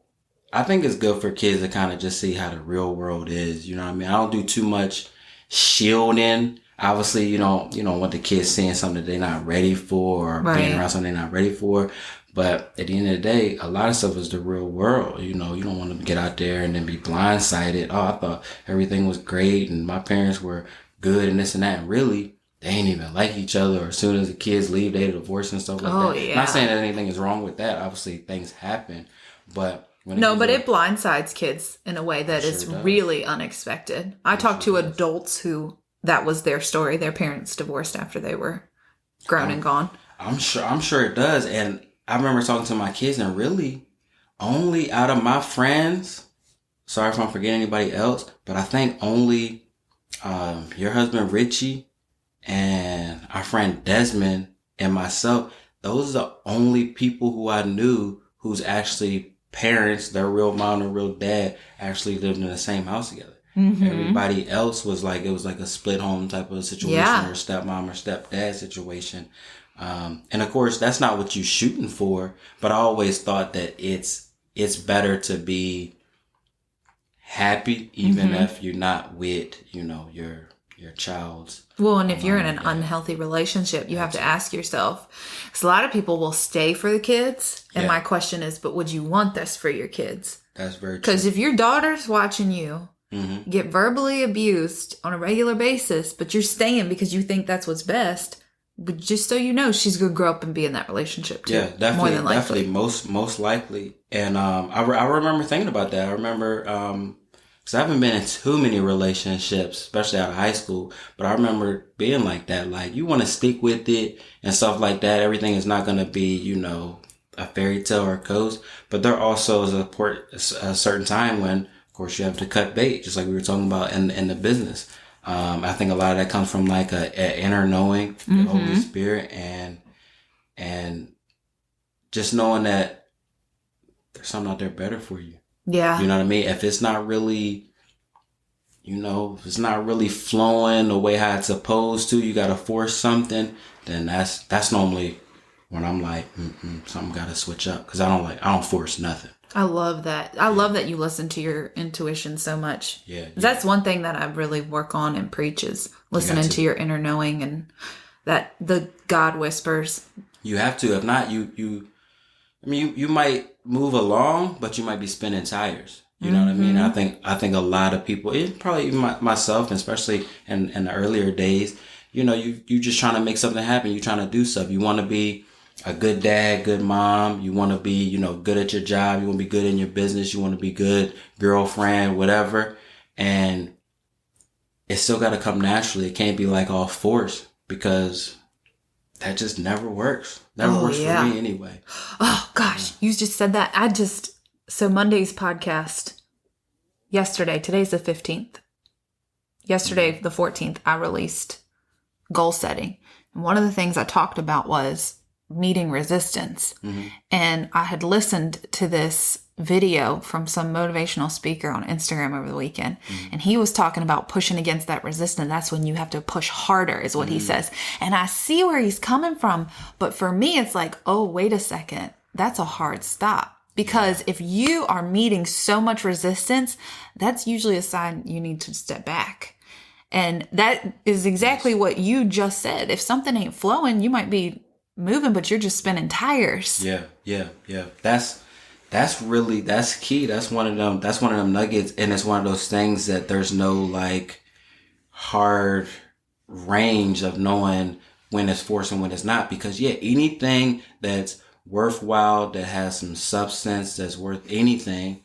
I think it's good for kids to kind of just see how the real world is. You know what I mean? I don't do too much shielding. Obviously, you don't want the kids seeing something that they're not ready for or being around something they're not ready for. But at the end of the day, a lot of stuff is the real world. You don't want to get out there and then be blindsided. Oh, I thought everything was great and my parents were good and this and that. And really, they ain't even like each other. Or as soon as the kids leave, they divorce and stuff like that. Yeah. Not saying that anything is wrong with that. Obviously, things happen. But it blindsides kids in a way that is really unexpected. I talk to adults who that was their story. Their parents divorced after they were grown and gone. I'm sure it does. And I remember talking to my kids, and really only out of my friends, sorry if I'm forgetting anybody else, but I think only your husband Richie and our friend Desmond and myself, those are the only people who I knew whose actually parents, their real mom and real dad, actually lived in the same house together. Mm-hmm. Everybody else was like, it was like a split home type of situation, or stepmom or stepdad situation. And of course, that's not what you're shooting for, but I always thought that it's better to be happy, even if you're not with, your child's. Well, and if you're in an unhealthy relationship, you have to ask yourself, because a lot of people will stay for the kids. And my question is, but would you want this for your kids? That's very true. Because if your daughter's watching you get verbally abused on a regular basis, but you're staying because you think that's what's best, but just so you know, she's going to grow up and be in that relationship too. Yeah, definitely. More than likely. Definitely, most likely. And I remember thinking about that. I remember, because I haven't been in too many relationships, especially out of high school, but I remember being like that. Like, you want to stick with it and stuff like that. Everything is not going to be, a fairy tale or a coast, but there also is a certain time when, of course, you have to cut bait, just like we were talking about in the business. I think a lot of that comes from like a inner knowing, the Holy Spirit, and just knowing that there's something out there better for you. Yeah. You know what I mean? If it's not really, if it's not really flowing the way how it's supposed to, you got to force something, then that's normally when I'm like, something got to switch up, because I don't force nothing. I love that. I love that you listen to your intuition so much. Yeah. That's one thing that I really work on and preach, is listening to your inner knowing, and that the God whispers. You have to. If not, you might move along, but you might be spinning tires. You know what I mean? I think a lot of people, probably even myself, especially in the earlier days, you just trying to make something happen. You trying to do stuff. You want to be a good dad, good mom. You want to be, good at your job. You want to be good in your business. You want to be good girlfriend, whatever. And it still got to come naturally. It can't be like all forced, because that just never works. Never works for me anyway. Oh gosh, you just said that. So Monday's podcast yesterday, today's the 15th. Yesterday, the 14th, I released goal setting. And one of the things I talked about was meeting resistance. And I had listened to this video from some motivational speaker on Instagram over the weekend. And he was talking about pushing against that resistance. That's when you have to push harder, is what he says. And I see where he's coming from. But for me, it's like, oh, wait a second. That's a hard stop. Because if you are meeting so much resistance, that's usually a sign you need to step back. And that is exactly what you just said. If something ain't flowing, you might be moving, but you're just spinning tires. Yeah. That's key. That's one of them nuggets. And it's one of those things that there's no like hard range of knowing when it's forced and when it's not. Because anything that's worthwhile, that has some substance, that's worth anything,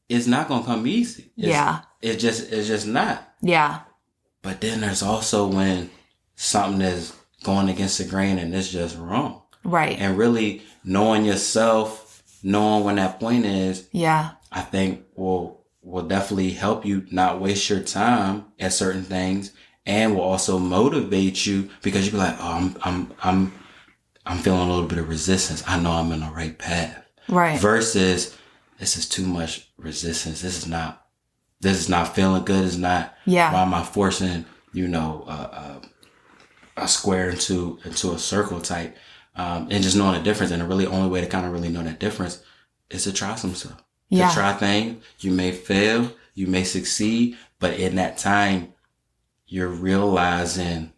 it's not going to come easy. It's just not. Yeah. But then there's also when something is going against the grain and it's just wrong. Right. And really knowing yourself, knowing when that point is, I think will definitely help you not waste your time at certain things, and will also motivate you, because you'll be like, oh, I'm feeling a little bit of resistance. I know I'm in the right path. Right. Versus, this is too much resistance. This is not feeling good. It's not, why am I forcing, a square into a circle type, and just knowing the difference. And the really only way to kind of really know that difference is to try some stuff. To try things. You may fail, you may succeed, but in that time, you're realizing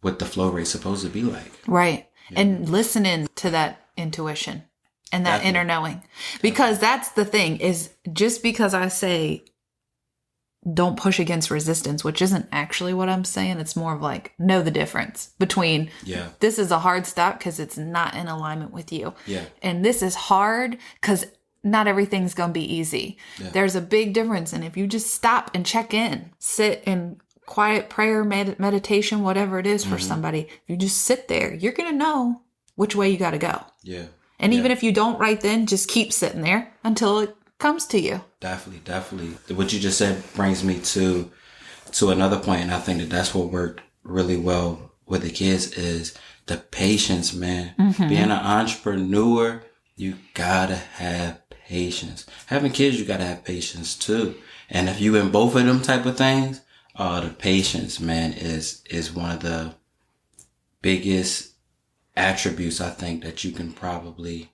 what the flow rate's supposed to be like. Right. And listening to that intuition and that inner knowing. Because that's the thing, is just because I say don't push against resistance, which isn't actually what I'm saying. It's more of like, know the difference between this is a hard stop because it's not in alignment with you. Yeah. And this is hard because not everything's going to be easy. Yeah. There's a big difference. And if you just stop and check in, sit in quiet prayer, meditation, whatever it is for somebody, if you just sit there, you're going to know which way you got to go. Yeah. And even if you don't right then, just keep sitting there until it comes to you. Definitely. What you just said brings me to another point, and I think that's what worked really well with the kids is the patience, man. Being an entrepreneur, you gotta have patience. Having kids, you gotta have patience too. And if you in both of them type of things, the patience, man, is one of the biggest attributes I think that you can probably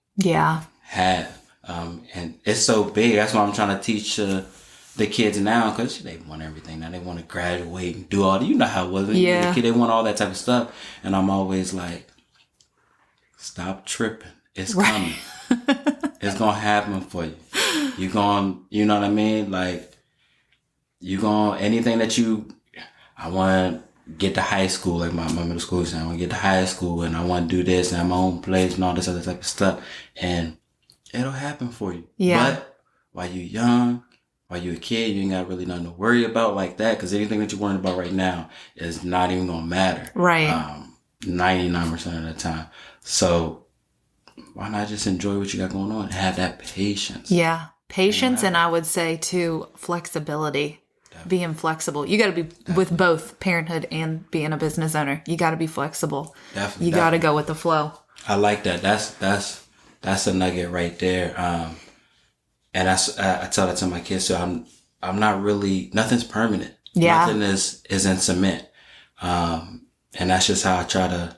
have. And it's so big. That's why I'm trying to teach the kids now, because they want everything now. They want to graduate and do all the, you know how it was. Yeah. The kid, they want all that type of stuff. And I'm always like, stop tripping. It's coming. It's going to happen for you. You're going, you know what I mean? Like, you going, anything that I want to get to high school, like my middle school saying, I want to get to high school and I want to do this and have my own place and all this other type of stuff. And it'll happen for you. Yeah. But while you're young, while you're a kid, you ain't got really nothing to worry about like that, because anything that you're worrying about right now is not even going to matter. Right. 99% of the time. So why not just enjoy what you got going on and have that patience? Yeah. Patience, and I would say too, flexibility. Definitely. Being flexible. You got to be with both parenthood and being a business owner. You got to be flexible. Definitely. You got to go with the flow. I like that. That's a nugget right there. And I tell that to my kids. So I'm not really, nothing's permanent. Yeah. Nothing is in cement. And that's just how I try to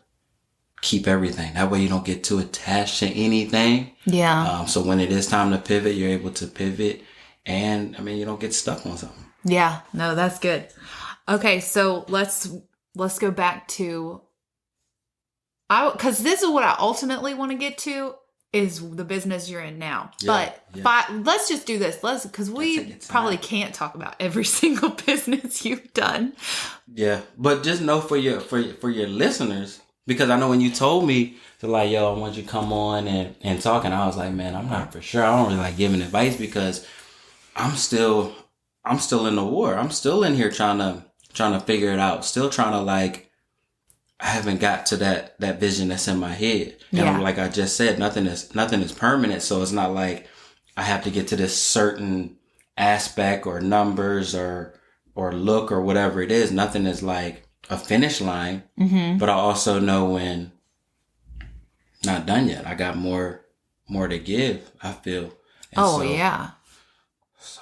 keep everything. That way you don't get too attached to anything. Yeah. So when it is time to pivot, you're able to pivot, and I mean, you don't get stuck on something. Yeah. No, that's good. Okay. So let's go back to, cause this is what I ultimately want to get to is the business you're in now. Yeah, but let's just do this. Cause we probably can't talk about every single business you've done. Yeah. But just know for your listeners, because I know when you told me to like, yo, I want you to come on and talk, and I was like, man, I'm not for sure. I don't really like giving advice because I'm still in the war. I'm still in here trying to figure it out. Still trying to like, I haven't got to that vision that's in my head. And like I just said, nothing is permanent. So it's not like I have to get to this certain aspect or numbers or look or whatever it is. Nothing is like a finish line. Mm-hmm. But I also know when not done yet. I got more to give, I feel. And yeah. So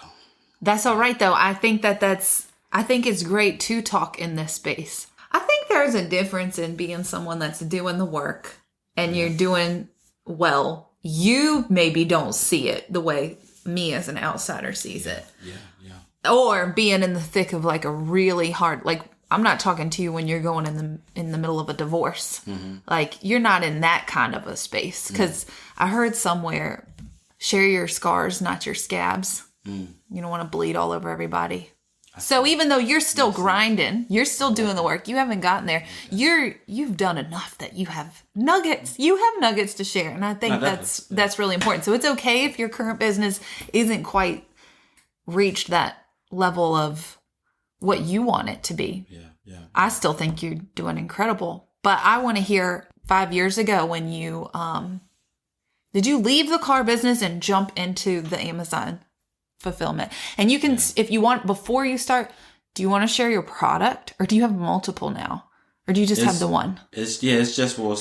that's all right though. I think I think it's great to talk in this space. I think there's a difference in being someone that's doing the work and you're doing well. You maybe don't see it the way me as an outsider sees it. Yeah. Or being in the thick of like a really hard, like I'm not talking to you when you're going in the middle of a divorce. Mm-hmm. Like you're not in that kind of a space. Because I heard somewhere, share your scars, not your scabs. Mm. You don't want to bleed all over everybody. So even though you're still grinding, you're still doing the work, you haven't gotten there, you've done enough that you have nuggets. You have nuggets to share. And I think that's really important. So it's okay if your current business isn't quite reached that level of what you want it to be. Yeah. I still think you're doing incredible. But I want to hear 5 years ago when you did you leave the car business and jump into the Amazon fulfillment? And you can, if you want, before you start, do you want to share your product or do you have multiple now? Or do you just have the one? It's just, well,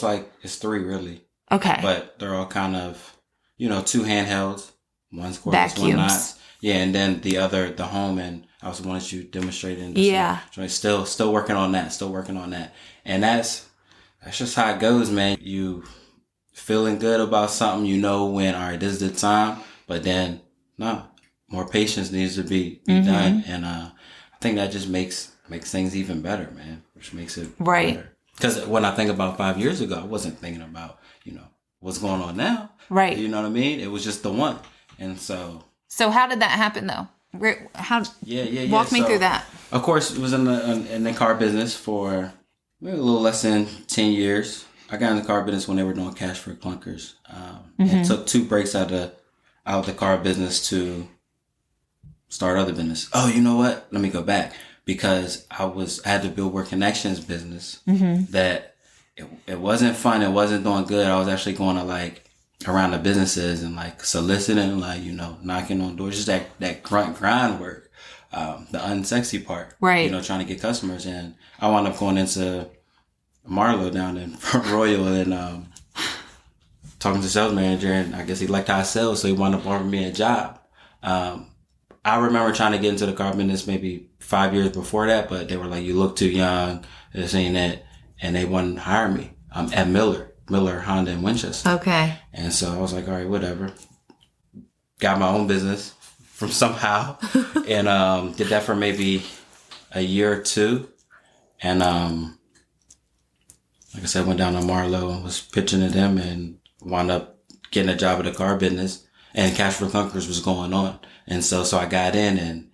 it's three really. Okay. But they're all kind of, two handhelds. One's cordless, vacuums. One not. Yeah, and then the other, the home, and I was wanted you demonstrating. Yeah. Still working on that. And that's just how it goes, man. You feeling good about something, when, all right, this is the time. But then, no. More patience needs to be done, and I think that just makes things even better, man. Which makes it better. Because when I think about 5 years ago, I wasn't thinking about what's going on now. Right. You know what I mean? It was just the one, and so. So how did that happen though? How? Yeah. Walk me through that. Of course, it was in the car business for maybe a little less than 10 years. I got in the car business when they were doing cash for clunkers, and took 2 breaks out of the car business to start other business. Oh, you know what? Let me go back, because I had to build Word Connections business that it wasn't fun. It wasn't doing good. I was actually going to like around the businesses and like soliciting, like, you know, knocking on doors, just that grunt grind work, the unsexy part, right? You know, trying to get customers. And I wound up going into Marlowe down in Front Royal and talking to the sales manager, and I guess he liked how I sell, so he wound up offering me a job. I remember trying to get into the car business maybe 5 years before that, but they were like, you look too young, this ain't it, and they wouldn't hire me at Miller, Honda in Winchester. Okay. And so I was like, all right, whatever. Got my own business from somehow and did that for maybe a year or two. And like I said, went down to Marlowe and was pitching to them and wound up getting a job at the car business, and Cash for Clunkers was going on. And so I got in and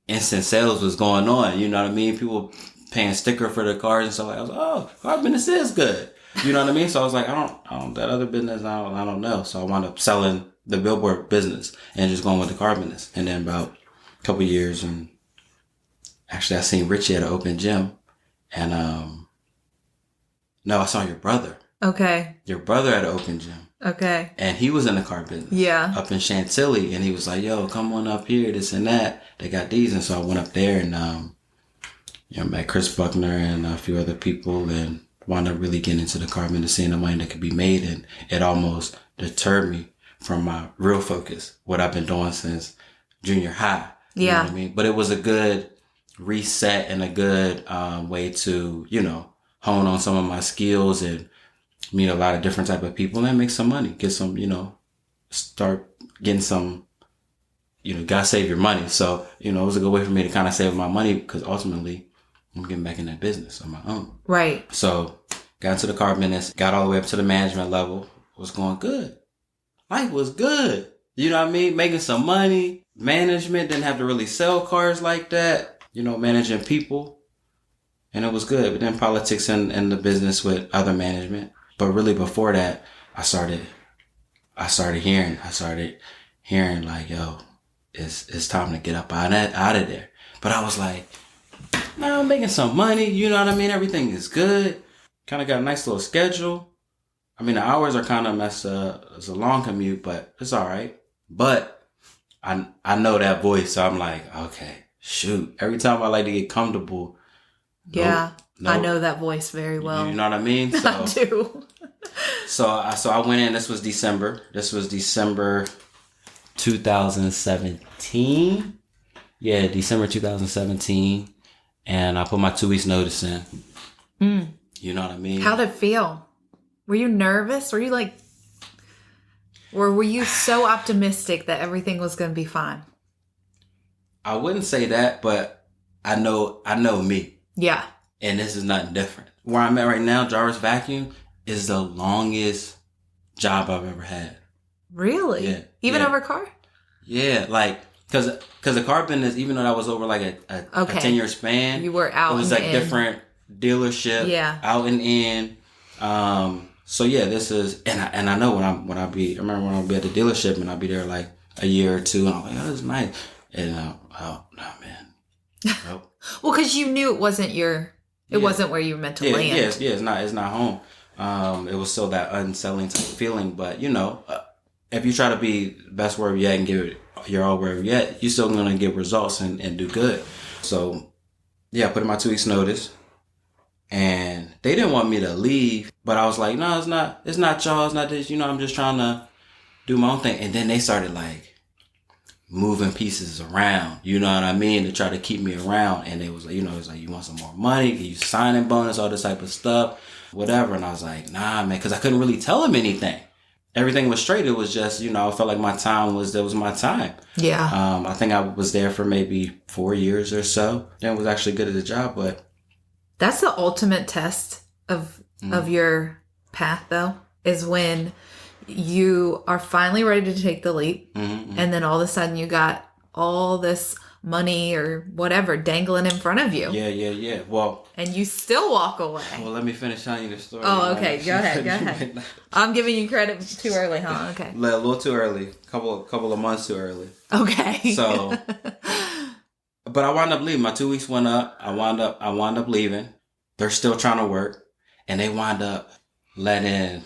instant sales was going on. You know what I mean? People paying sticker for their cars and stuff. I was like, oh, car business is good. You know what I mean? So I was like, I don't, that other business, I don't know. So I wound up selling the billboard business and just going with the car business. And then about a couple of years, and actually I seen Richie at an open gym, and no, I saw your brother. Okay. Your brother at an open gym. Okay. And he was in the car business. Yeah. Up in Chantilly. And he was like, yo, come on up here, this and that. They got these. And so I went up there and, you know, met Chris Buckner and a few other people and wound up really getting into the car business, seeing the money that could be made. And it almost deterred me from my real focus, what I've been doing since junior high. You know what I mean? But it was a good reset and a good way to, you know, hone on some of my skills and meet a lot of different type of people and make some money, get some, you know, start getting some, you know, gotta save your money. So, you know, it was a good way for me to kind of save my money because ultimately I'm getting back in that business on my own. Right. So got into the car business, got all the way up to the management level, was going good. Life was good. You know what I mean? Making some money. Management, didn't have to really sell cars like that, you know, managing people. And it was good. But then politics and the business with other management. But really before that, I started hearing like, yo, it's time to get up out of there. But I was like, no, I'm making some money. You know what I mean? Everything is good. Kind of got a nice little schedule. I mean, the hours are kind of messed up. It's a long commute, but it's all right. But I know that voice. So I'm like, okay, shoot. Every time I like to get comfortable. Yeah. I know that voice very well. You know what I mean? So, I do. So I went in. This was December 2017. Yeah, December 2017. And I put my 2 weeks notice in. Mm. You know what I mean? How'd it feel? Were you nervous? Were you like, or were you so optimistic that everything was going to be fine? I wouldn't say that, but I know me. Yeah. And this is nothing different. Where I'm at right now, Jarvis Vacuum is the longest job I've ever had. Really? Yeah. Even over a car? Yeah. Like, cause the car business, even though that was over like a 10-year span. You were out. It was like different dealership. Yeah. Out and in. So yeah, this is, and I know when I'll be at the dealership and I'll be there like a year or two and I'm like, oh, this is nice. And, oh, no, man. Nope. Well, cause you knew it wasn't wasn't where you were meant to land. Yeah, it's not home. It was still that unsettling type of feeling, but you know, if you try to be the best wherever you're at and give it your all wherever you're at, you're still going to get results and do good. So yeah, I put in my 2 weeks notice and they didn't want me to leave, but I was like, no, it's not y'all. It's not this, you know, I'm just trying to do my own thing. And then they started like moving pieces around, you know what I mean, to try to keep me around. And it was like, you know, it's like, you want some more money, you signing bonus, all this type of stuff, whatever. And I was like, nah, man, because I couldn't really tell them anything. Everything was straight. It was just, you know, I felt like my time was my time. Yeah. I think I was there for maybe 4 years or so. And was actually good at the job, but that's the ultimate test of your path, though, is when you are finally ready to take the leap. Mm-hmm. And then all of a sudden you got all this money or whatever dangling in front of you. Yeah. Well, and you still walk away. Well, let me finish telling you the story. Oh, okay. Go ahead. I'm giving you credit too early, huh? Okay. A little too early. Couple of months too early. Okay. So, but I wound up leaving. My 2 weeks went up. I wound up leaving. They're still trying to work, and they wind up letting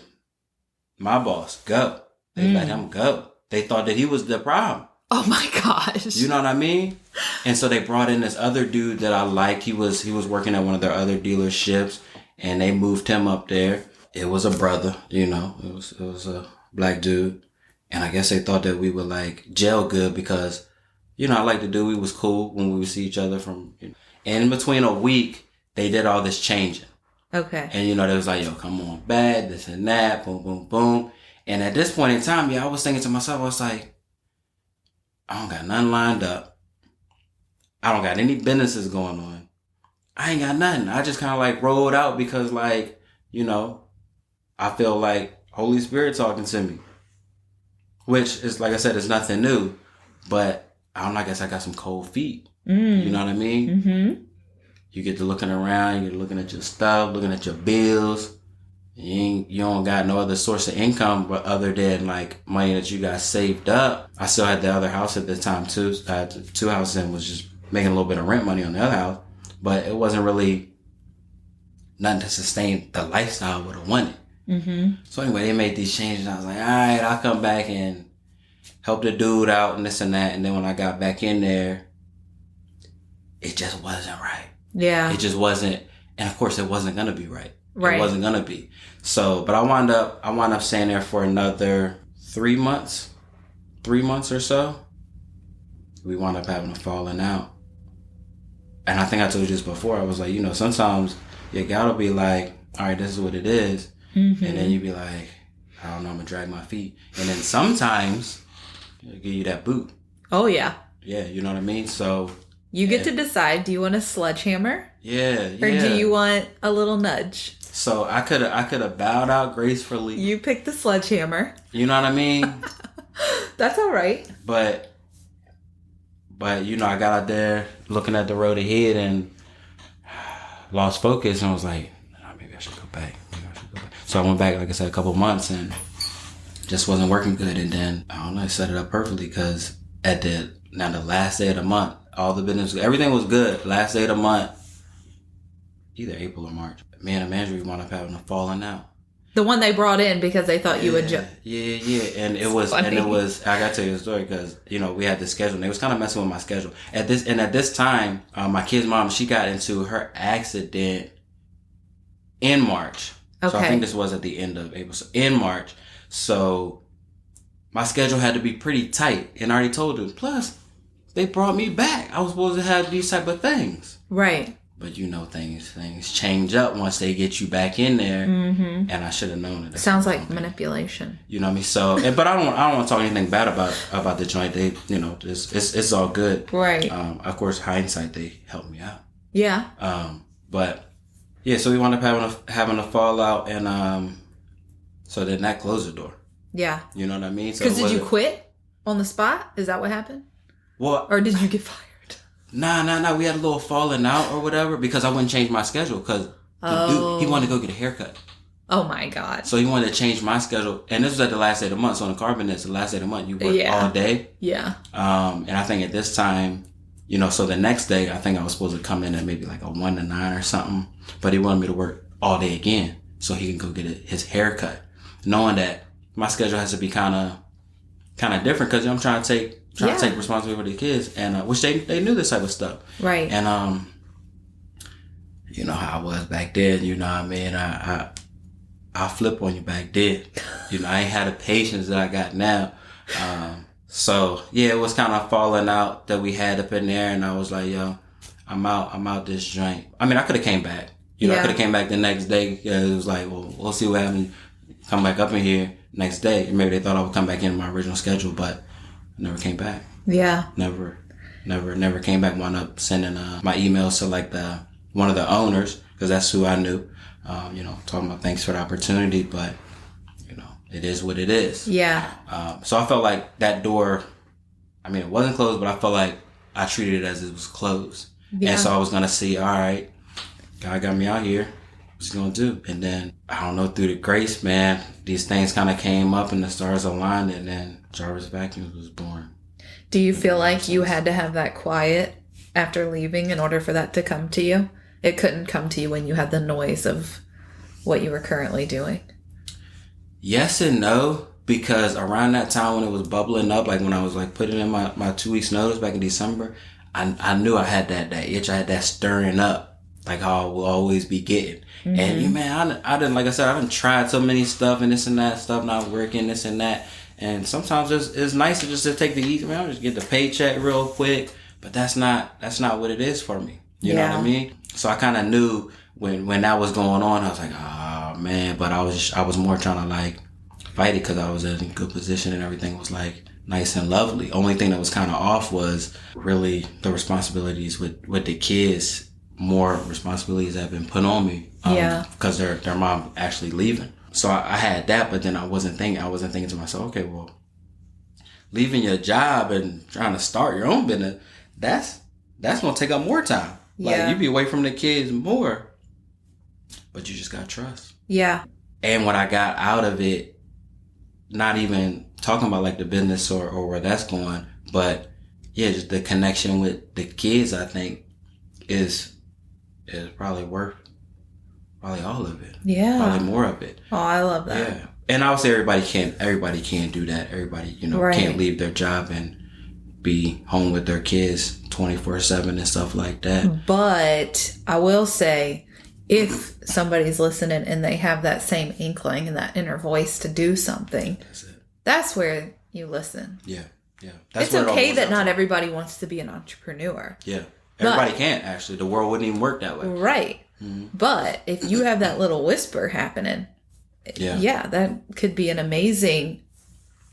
my boss go. They let him go. They thought that he was the problem. Oh my gosh. You know what I mean? And so they brought in this other dude that I liked. He was working at one of their other dealerships, and they moved him up there. It was a brother, you know. It was a black dude. And I guess they thought that we would like gel good because, you know, I like the dude. We was cool when we would see each other from, you know. And in between a week, they did all this changing. Okay. And, you know, they was like, yo, come on, bad, this and that, boom, boom, boom. And at this point in time, I was thinking to myself, I was like, I don't got nothing lined up. I don't got any businesses going on. I ain't got nothing. I just kind of like rolled out because like, you know, I feel like Holy Spirit talking to me. Which is, like I said, it's nothing new. But I don't know, I guess I got some cold feet. You know what I mean? Mm-hmm. You get to looking around, you're looking at your stuff, looking at your bills. You don't got no other source of income but other than like money that you got saved up. I still had the other house at the time too. I had 2 houses and was just making a little bit of rent money on the other house. But it wasn't really nothing to sustain the lifestyle I would have wanted. Mm-hmm. So anyway, they made these changes. I was like, all right, I'll come back and help the dude out and this and that. And then when I got back in there, it just wasn't right. Yeah. It just wasn't. And of course, it wasn't going to be right. Right. It wasn't going to be. So, but I wound up staying there for another 3 months or so. We wound up having a falling out. And I think I told you this before. I was like, you know, sometimes your God will be like, all right, this is what it is. Mm-hmm. And then you be like, I don't know, I'm going to drag my feet. And then sometimes he'll give you that boot. Oh, yeah. Yeah, you know what I mean? So you get to decide, do you want a sledgehammer? Yeah. Or do you want a little nudge? So I could have bowed out gracefully. You picked the sledgehammer. You know what I mean? That's all right. But you know, I got out there looking at the road ahead and lost focus and was like, oh, maybe I should go back. So I went back, like I said, a couple months and just wasn't working good. And then I don't know, I set it up perfectly because the last day of the month, all the business, everything was good. Last day of the month, either April or March, me and the manager, we wound up having a falling out. The one they brought in because they thought you would jump. Yeah. And it was, I gotta tell you the story because, you know, we had this schedule and they was kind of messing with my schedule. At this time, my kid's mom, she got into her accident in March. Okay. So I think this was at the end of April. So in March. So my schedule had to be pretty tight. And I already told them. Plus, they brought me back. I was supposed to have these type of things. Right. But you know, things change up once they get you back in there. Mm-hmm. And I should have known it. Sounds like manipulation. You know what I mean? So, but I don't want to talk anything bad about the joint. They, you know, it's all good. Right. Of course, hindsight, they helped me out. Yeah. But yeah, so we wound up having a fallout, and so then that closed the door. Yeah. You know what I mean? Because did you quit on the spot? Is that what happened? Well, or did you get fired? Nah. We had a little falling out or whatever because I wouldn't change my schedule because the dude, he wanted to go get a haircut. Oh my God. So he wanted to change my schedule. And this was at the last day of the month. So on the carbon, it's the last day of the month. You work all day. Yeah. And I think at this time, you know, so the next day, I think I was supposed to come in at maybe like a 1 to 9 or something. But he wanted me to work all day again so he can go get his haircut. Knowing that my schedule has to be kind of different because I'm trying to take responsibility for the kids, and which they knew this type of stuff, right? And you know how I was back then. You know what I mean? I flip on you back then. You know, I ain't had the patience that I got now. So yeah, it was kind of falling out that we had up in there, and I was like, yo, I'm out this joint. I mean, I could have came back. You know, I could have came back the next day. It was like, well, we'll see what happens. Come back up in here next day. Maybe they thought I would come back in my original schedule, but I never came back. Yeah. Never came back. Wound up sending my emails to like one of the owners because that's who I knew. You know, talking about thanks for the opportunity, but you know, it is what it is. Yeah. So I felt like that door. I mean, it wasn't closed, but I felt like I treated it as it was closed. Yeah. And so I was gonna see, all right, God got me out here. What's he gonna do? And then I don't know, through the grace, man, these things kind of came up and the stars aligned, and then Jarvis Vacuums was born. Do you feel like you had to have that quiet after leaving in order for that to come to you? It couldn't come to you when you had the noise of what you were currently doing. Yes and no, because around that time when it was bubbling up, like when I was like putting in my 2 weeks notice back in December, I knew I had that itch. I had that stirring up, like how I will always be getting. Mm-hmm. And man, I didn't, like I said, I done tried so many stuff and this and that stuff not working, this and that. And sometimes it's nice to just to take the easy, man, I'll just get the paycheck real quick. But that's not what it is for me. You know what I mean? So I kind of knew when that was going on, I was like, oh man, but I was more trying to like fight it because I was in a good position and everything was like nice and lovely. Only thing that was kind of off was really the responsibilities with the kids. More responsibilities have been put on me because their mom actually leaving. So I had that, but then I wasn't thinking to myself, okay, well, leaving your job and trying to start your own business, that's gonna take up more time. Like you be away from the kids more, but you just got trust. Yeah. And when I got out of it, not even talking about like the business or where that's going, but yeah, just the connection with the kids, I think is probably worth probably all of it. Yeah. Probably more of it. Oh, I love that. Yeah. And I would say everybody can't do that. Everybody, can't leave their job and be home with their kids 24/7 and stuff like that. But I will say, if somebody's listening and they have that same inkling and that inner voice to do something, that's where you listen. Yeah. It's okay that not everybody wants to be an entrepreneur. Yeah. Everybody can't, actually. The world wouldn't even work that way. Right. Mm-hmm. But if you have that little whisper happening, that could be an amazing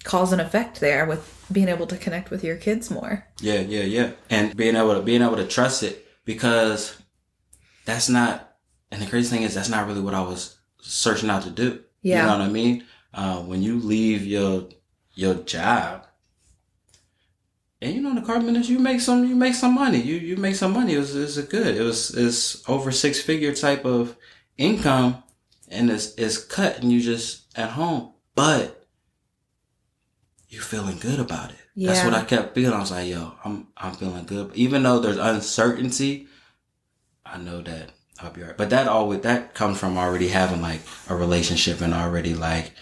cause and effect there with being able to connect with your kids more. Yeah. And being able to trust it, because that's not, and the crazy thing is that's not really what I was searching out to do. Yeah. You know what I mean? When you leave your job, and in the car business, you make some money. You make some money. It's over 6-figure type of income, and it's cut, and you just at home, but you feeling good about it. Yeah. That's what I kept feeling. I was like, yo, I'm feeling good. Even though there's uncertainty, I know that I'll be all right. But that comes from already having like a relationship and already like,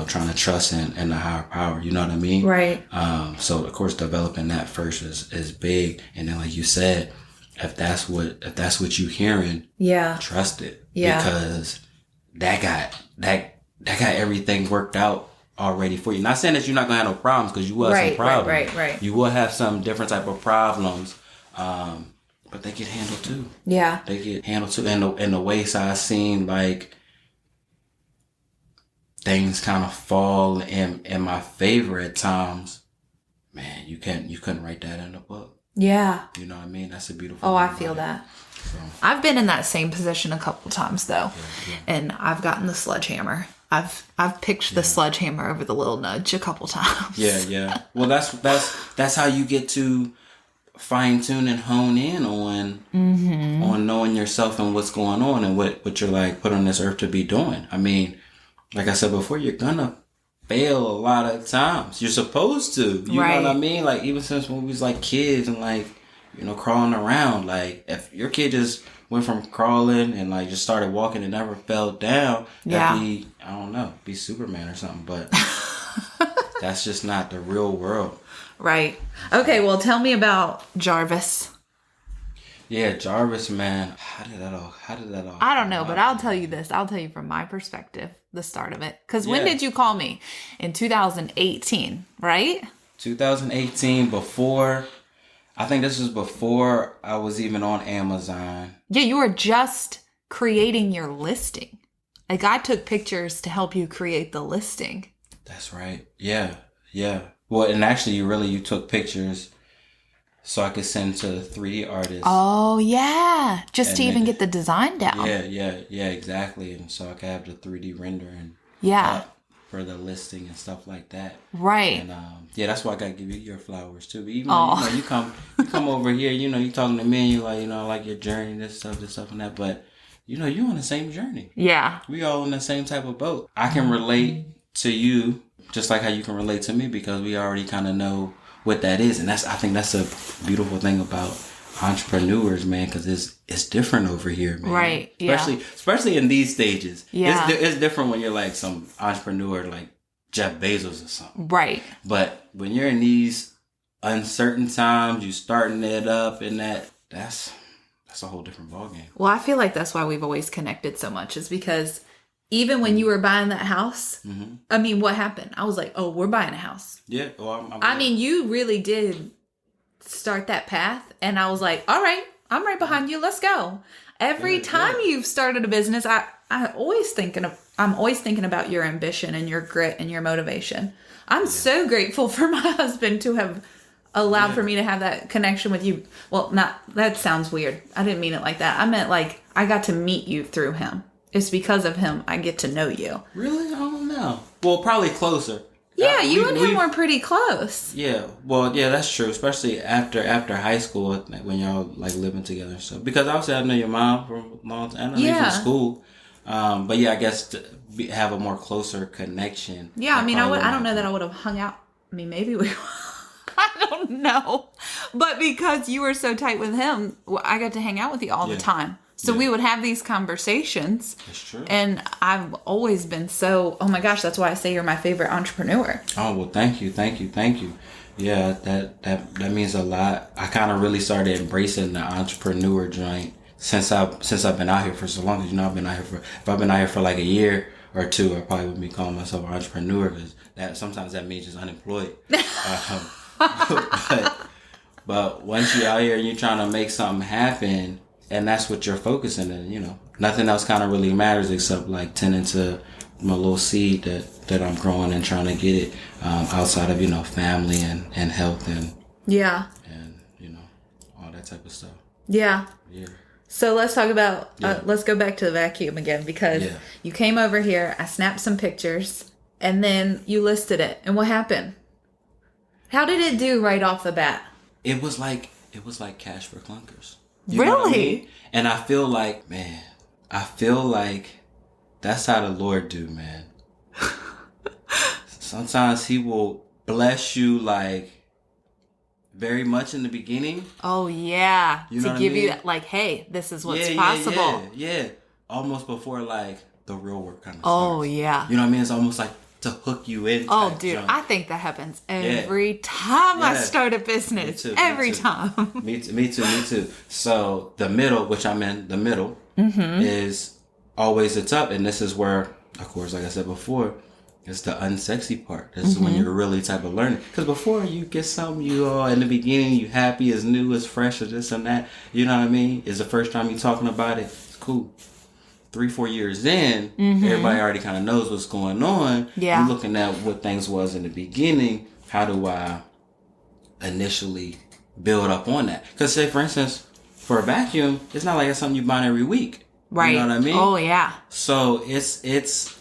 trying to trust in the higher power. You know what I mean? Right. So of course developing that first is big. And then like you said, if that's what you hearing, trust it. Yeah. Because that got everything worked out already for you. Not saying that you're not gonna have no problems, because you will have some problems. Right. You will have some different type of problems, but they get handled too. Yeah, they get handled too. And the ways I seen like things kind of fall in my favor at times. Man, you couldn't write that in a book. Yeah, you know what I mean. That's a beautiful. Oh, I feel that. So. I've been in that same position a couple times though, and I've gotten the sledgehammer. I've picked the sledgehammer over the little nudge a couple times. Yeah. Well, that's how you get to fine tune and hone in on knowing yourself and what's going on and what you're like put on this earth to be doing. I mean, like I said before, you're gonna fail a lot of times. You're supposed to. You know what I mean? Like even since when we was like kids and like crawling around. Like if your kid just went from crawling and like just started walking and never fell down, that'd be, I don't know, be Superman or something, but that's just not the real world. Right. Okay, well tell me about Jarvis. Yeah, Jarvis, man. How did that all I don't know, but I'll tell you this. I'll tell you from my perspective, the start of it. Because when did you call me? In 2018, right? 2018, I think this was before I was even on Amazon. Yeah, you were just creating your listing. Like I took pictures to help you create the listing. That's right. Yeah. Well, and actually you took pictures so I could send to the 3D artist. Oh, yeah. Just to even get the design down. Yeah, exactly. And so I could have the 3D rendering. Yeah. For the listing and stuff like that. Right. And that's why I gotta give you your flowers too. But even though, you come over here, you talking to me and you like, I like your journey, this stuff and that, but you on the same journey. Yeah. We all in the same type of boat. I can relate to you just like how you can relate to me, because we already kind of know what that is. And I think that's a beautiful thing about entrepreneurs, man, because it's different over here, man. Right. Yeah. Especially in these stages. Yeah. It's different when you're like some entrepreneur like Jeff Bezos or something. Right. But when you're in these uncertain times, you starting it up, and that's a whole different ballgame. Well, I feel like that's why we've always connected so much, is because even when you were buying that house, I mean, what happened? I was like, oh, we're buying a house. Yeah. Well, I mean, you really did start that path, and I was like, all right, I'm right behind you. Let's go. Every time you've started a business, I'm always thinking about your ambition and your grit and your motivation. I'm so grateful for my husband to have allowed for me to have that connection with you. Well, that sounds weird. I didn't mean it like that. I meant like I got to meet you through him. It's because of him I get to know you. Really? I don't know. Well, probably closer. Yeah, you and him were pretty close. Yeah, well, yeah, that's true. Especially after high school, when y'all like living together. So because obviously I know your mom from a long time, I know you from school. But yeah, I guess to have a more closer connection. Yeah, I mean, I don't know that I would have hung out. I mean, maybe we. I don't know, but because you were so tight with him, I got to hang out with you all the time. So we would have these conversations. That's true. And I've always been so, oh my gosh, that's why I say you're my favorite entrepreneur. Oh, well, thank you. Yeah, that means a lot. I kind of really started embracing the entrepreneur joint since I've been out here for so long. Because, I've been out here for like a year or two, I probably wouldn't be calling myself an entrepreneur, because sometimes that means just unemployed. But once you're out here and you're trying to make something happen, and that's what you're focusing on, nothing else kind of really matters except like tending to my little seed that I'm growing and trying to get it outside of, family and health and all that type of stuff. Yeah. Yeah. So let's talk about, let's go back to the vacuum again, because you came over here, I snapped some pictures, and then you listed it. And what happened? How did it do right off the bat? It was like cash for clunkers. You know what I mean? And I feel like that's how the Lord do, man. Sometimes he will bless you like very much in the beginning. Oh yeah. You know to give you that, like, hey, this is what's possible. Yeah. Almost before like the real work kind of starts. Oh yeah. You know what I mean? It's almost like to hook you in. Oh dude, I think that happens every time I start a business. Me too, every time. Me too. So the middle, which I'm in the middle, is always the top. And this is where, of course, like I said before, it's the unsexy part. This is when you're really type of learning. Because before you get something, you all in the beginning, you happy, as new, as fresh, as this and that. You know what I mean? It's the first time you talking about it. It's cool. 3-4 years in, everybody already kind of knows what's going on. Yeah. You're looking at what things was in the beginning. How do I initially build up on that? Because say, for instance, for a vacuum, it's not like it's something you buy every week. Right. You know what I mean? Oh, yeah. So it's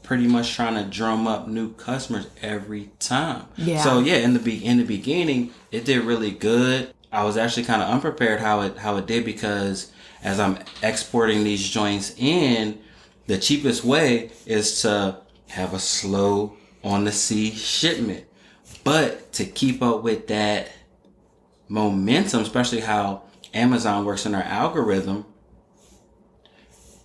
pretty much trying to drum up new customers every time. Yeah. So yeah, in the beginning, it did really good. I was actually kind of unprepared how it did, because as I'm exporting these joints in, the cheapest way is to have a slow on the sea shipment. But to keep up with that momentum, especially how Amazon works in our algorithm,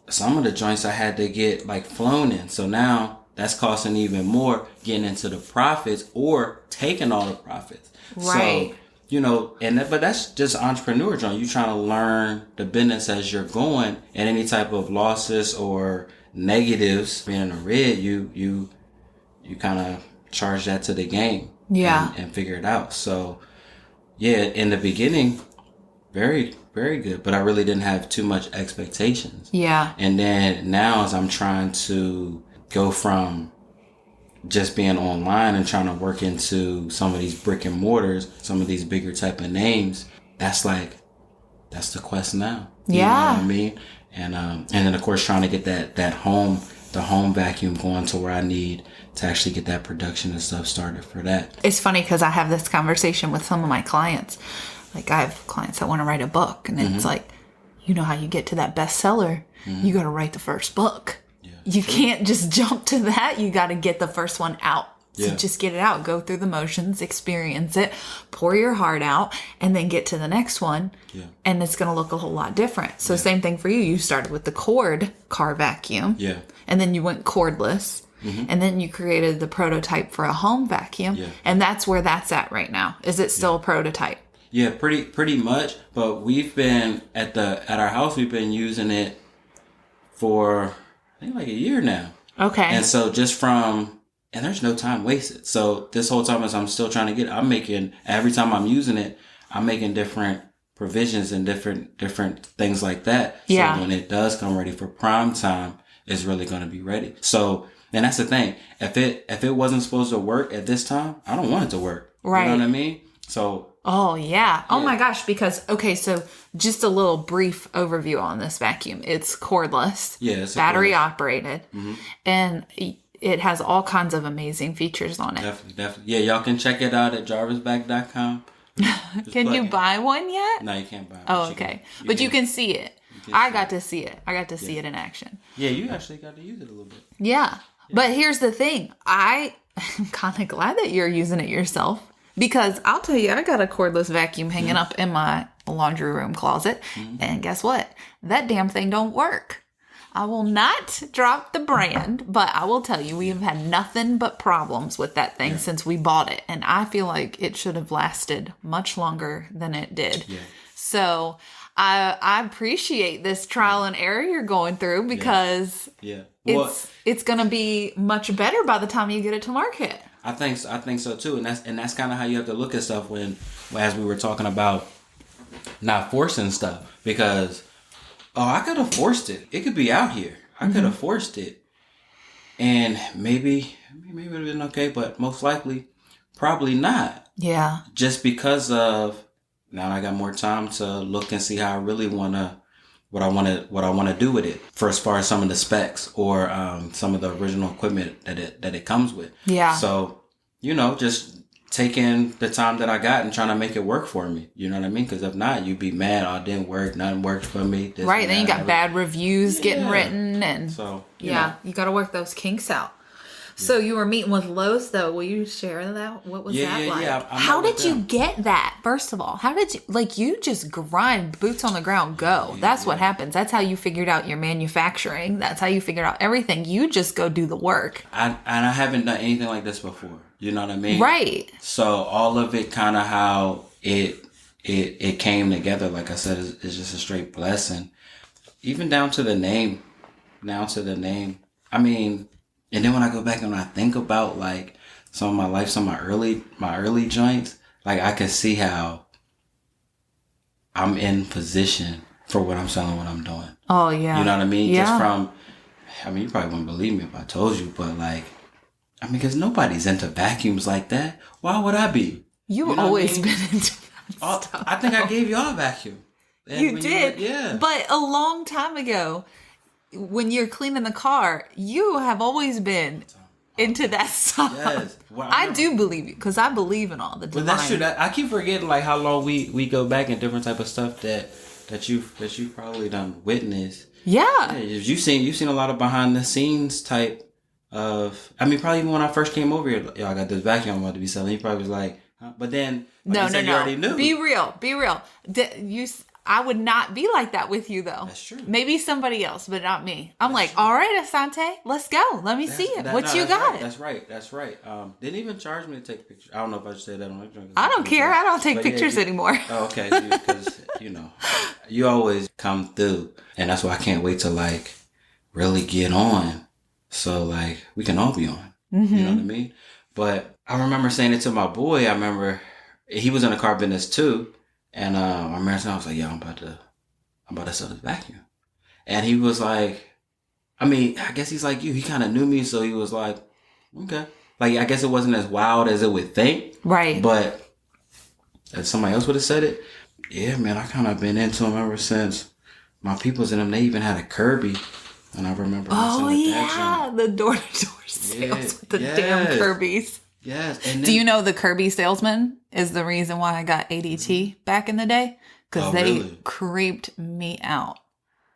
some of the joints I had to get like flown in. So now that's costing even more, getting into the profits or taking all the profits. Right. So, but that's just entrepreneur joint. You trying to learn the business as you're going, and any type of losses or negatives being in the red, you kind of charge that to the game. Yeah. And figure it out. So yeah, in the beginning, very, very good, but I really didn't have too much expectations. Yeah. And then now, as I'm trying to go from just being online and trying to work into some of these brick and mortars, some of these bigger type of names, that's the quest now. You know what I mean? And then of course trying to get the home vacuum going to where I need to actually get that production and stuff started for that. It's funny because I have this conversation with some of my clients. Like, I have clients that want to write a book, and it's like, you know how you get to that bestseller? You got to write the first book. Yeah, you can't just jump to that. You got to get the first one out So just get it out, go through the motions, experience it, pour your heart out, and then get to the next one. Yeah. And it's going to look a whole lot different. So same thing for you. You started with the cord car vacuum. Yeah. And then you went cordless. And then you created the prototype for a home vacuum. Yeah. And that's where that's at right now. Is it still a prototype? Yeah, pretty much. But we've been at our house, we've been using it for I think like a year now. Okay. And so and there's no time wasted. So this whole time as I'm still trying to get it, I'm making, every time I'm using it, I'm making different provisions and different things like that. Yeah. So when it does come ready for prime time, it's really going to be ready. So, and that's the thing. If it wasn't supposed to work at this time, I don't want it to work. Right. You know what I mean? So. Oh, yeah. Oh, my gosh. Because, okay, so just a little brief overview on this vacuum. It's cordless. Yeah. It's battery operated. And it has all kinds of amazing features on it. Definitely. Yeah, y'all can check it out at jarvisback.com. Can you buy one yet? No, you can't buy it. Oh, okay. But you can see it. I got to see it. I got to see it in action. Yeah, you actually got to use it a little bit. Yeah. But here's the thing. I am kind of glad that you're using it yourself. Because I'll tell you, I got a cordless vacuum hanging up in my laundry room closet. And guess what? That damn thing don't work. I will not drop the brand, but I will tell you, we have had nothing but problems with that thing since we bought it. And I feel like it should have lasted much longer than it did. Yeah. So I appreciate this trial and error you're going through because it's going to be much better by the time you get it to market. I think so too. And that's kind of how you have to look at stuff when as we were talking about not forcing stuff, because I could have forced it. It could be out here. I could have forced it. And maybe it would have been okay, but most likely, probably not. Yeah. Just because of now I got more time to look and see how I really what I want to do with it for as far as some of the specs or some of the original equipment that it comes with. Yeah. So, just taking the time that I got and trying to make it work for me. You know what I mean? Because if not, you'd be mad. Oh, it didn't work. Nothing worked for me. Right. Then you got bad reviews getting written. And so, you got to work those kinks out. So you were meeting with Lowe's, though. Will you share that? What was that like? Yeah. How did you get that? First of all, how did you, you just grind, boots on the ground, go. That's what happens. That's how you figured out your manufacturing. That's how you figured out everything. You just go do the work. I haven't done anything like this before. You know what I mean? Right. So all of it kind of how it came together, like I said, is just a straight blessing. Even down to the name. I mean, and then when I go back and I think about like some of my life, some of my early joints, like I can see how I'm in position for what I'm selling, what I'm doing. Oh yeah. You know what I mean? Yeah. Just from, you probably wouldn't believe me if I told you, but because nobody's into vacuums like that. Why would I be? You've always been into that stuff. I think I gave y'all a vacuum. You did? Yeah. But a long time ago, when you're cleaning the car, you have always been into that stuff. Yes. Well, I do believe you because I believe in all the divine. But that's true. I keep forgetting how long we go back and different type of stuff that you probably done witnessed. Yeah. You've seen a lot of behind the scenes type of. Probably even when I first came over here, I got this vacuum I'm about to be selling. You probably was like, huh? But then no. You already knew. Be real. I would not be like that with you, though. That's true. Maybe somebody else, but not me. I'm all right, Asante, let's go. Let me see it. What you got? Right. That's right. Didn't even charge me to take pictures. I don't know if I should say that on the I don't care. I don't take pictures anymore. Oh, okay. Because, you always come through. And that's why I can't wait to, really get on. So, we can all be on. Mm-hmm. You know what I mean? But I remember saying it to my boy. I remember he was in the car business, too. And I remember I was like, "Yeah, I'm about to sell this vacuum." And he was like, I guess he's like you. He kind of knew me, so he was like, "Okay." I guess it wasn't as wild as it would think, right? But if somebody else would have said it, yeah, man, I kind of been into them ever since my peoples in them. They even had a Kirby, and I remember. Oh yeah, the door-to-door sales with the damn Kirby's. Yes. And then, do you know the Kirby salesman is the reason why I got ADT back in the day? Because they creeped me out.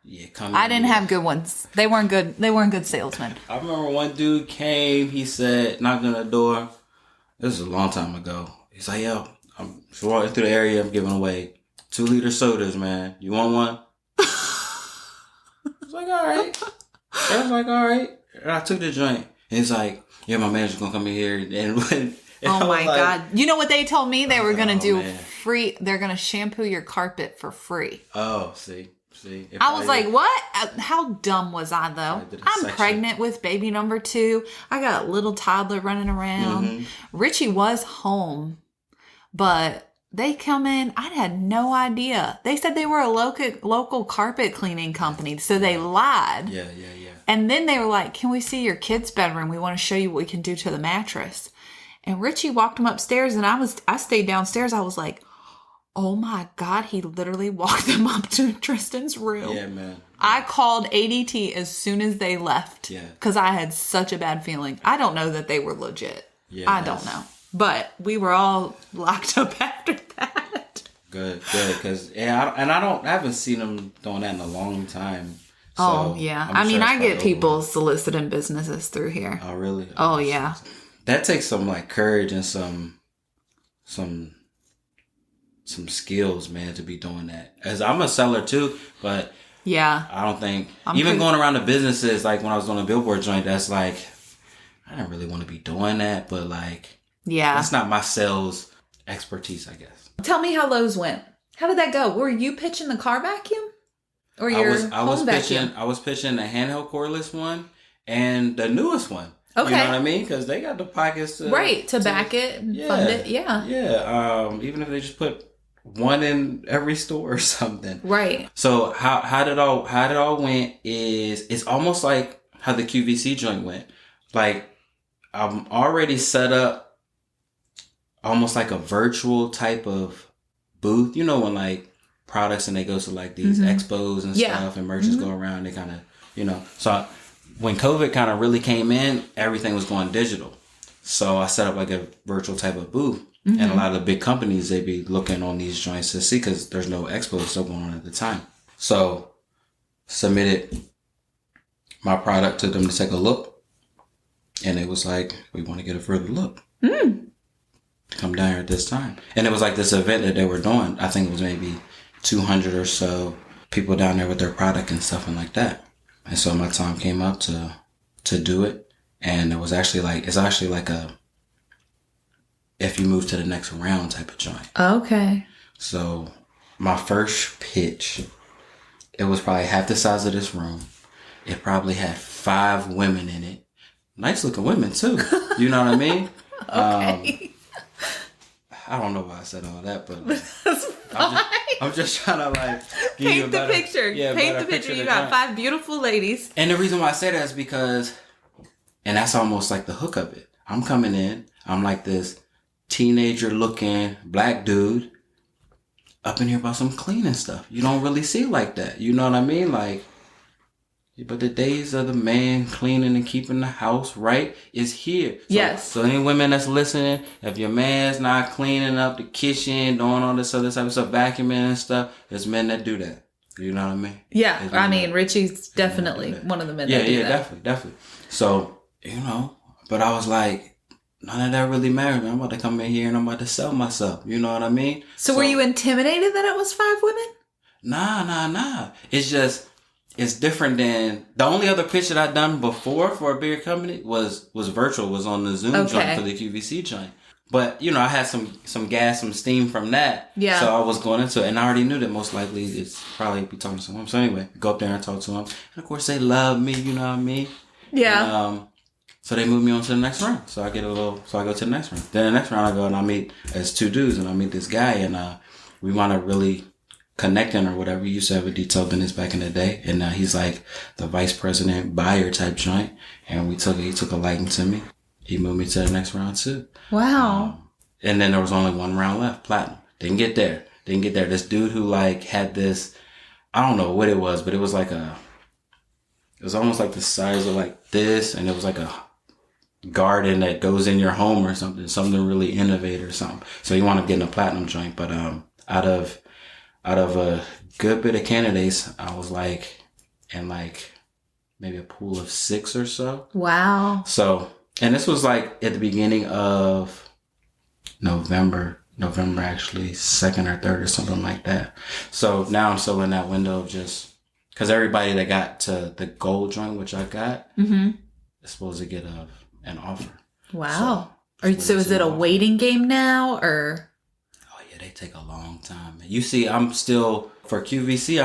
Yeah, come. I didn't have good ones. They weren't good. They weren't good salesmen. I remember one dude came. He said, knocked on the door. This was a long time ago. He's like, yo, I'm just walking through the area. I'm giving away 2-liter sodas, man. You want one? I was like, all right. And I took the joint. And he's like, yeah, my manager's gonna come in here. And Oh my God. You know what they told me? They were gonna do man. free. They're gonna shampoo your carpet for free. Oh, see. I was like, what? How dumb was I though? I'm pregnant with baby number 2. I got a little toddler running around. Mm-hmm. Richie was home, but they come in. I had no idea. They said they were a local carpet cleaning company, so they lied. Yeah. And then they were like, can we see your kid's bedroom? We want to show you what we can do to the mattress. And Richie walked him upstairs, and I stayed downstairs. I was like, oh my God, he literally walked them up to Tristan's room. Yeah, man. I called ADT as soon as they left. Yeah. Because I had such a bad feeling. I don't know that they were legit. Yeah, I don't know. But we were all locked up after that. Good. Because, I haven't seen them doing that in a long time. So Oh, yeah. I'm sure I it's get probably people soliciting businesses through here. Oh, really? Oh, yeah. That takes some like courage and some skills, man, to be doing that. As I'm a seller too, but yeah, I don't think going around the businesses, like when I was on a billboard joint, that's like I didn't really want to be doing that, but like it's not my sales expertise, I guess. Tell me how Lowe's went. How did that go? Were you pitching the car vacuum or your home vacuum? I was pitching the handheld cordless one and the newest one. Okay. You know what I mean? Because they got the pockets to back it and fund it. Yeah. Yeah. Even if they just put one in every store or something. Right. So how it all went is it's almost like how the QVC joint went. Like I'm already set up almost like a virtual type of booth. You know when like products and they go to like these expos and stuff and merchants go around, they kind of so when COVID kind of really came in, everything was going digital. So I set up like a virtual type of booth. And a lot of the big companies, they be looking on these joints to see because there's no expo still going on at the time. So submitted my product to them to take a look. And it was like, we want to get a further look. Come down here at this time. And it was like this event that they were doing. I think it was maybe 200 or so people down there with their product and stuff and like that. And so my time came up to do it. And it was actually like, it's actually like a, if you move to the next round type of joint. Okay. So my first pitch, it was probably half the size of this room. It probably had 5 women in it. Nice looking women too. You know what I mean? Okay. I don't know why I said all that, but That's fine. I'm just trying to like give you a Paint the better, picture. Yeah, Paint the picture. You got 5 beautiful ladies. And the reason why I say that is because, and that's almost like the hook of it. I'm coming in. I'm like this teenager looking black dude up in here about some cleaning stuff. You don't really see like that. You know what I mean? Like, but the days of the man cleaning and keeping the house right is here. So, yes. So any women that's listening, if your man's not cleaning up the kitchen, doing all this other type of stuff, vacuuming and stuff, there's men that do that. You know what I mean? Yeah. I mean, Richie's definitely one of the men that do that. Definitely. So, but I was like, none of that really matters. I'm about to come in here and I'm about to sell myself. You know what I mean? So were you intimidated that it was 5 women? Nah. It's different than the only other pitch that I'd done before for a bigger company was virtual, was on the Zoom joint for the QVC joint. But, I had some gas, some steam from that. Yeah. So I was going into it and I already knew that most likely it's probably be talking to someone. So anyway, go up there and talk to them. And of course they love me, you know what I mean? Yeah. And, so they moved me on to the next round. So I go to the next round. Then the next round I go and I meet as 2 dudes and I meet this guy and we want to really connecting or whatever. We used to have a detail business back in the day. And now he's like the vice president buyer type joint. And he took a liking to me. He moved me to the next round too. Wow. And then there was only 1 round left, platinum. Didn't get there. This dude who like had this, I don't know what it was, but it was like it was almost like the size of like this. And it was like a garden that goes in your home or something really innovative or something. So you want to get in a platinum joint. But out of a good bit of candidates, I was like, and like maybe a pool of 6 or so. Wow. So, and this was like at the beginning of November actually, 2nd or 3rd or something like that. So now I'm still in that window of just, because everybody that got to the gold joint, which I got, is supposed to get an offer. Wow. So is it a waiting game now, or? Oh yeah, they take a long time. You see, I'm still, for QVC,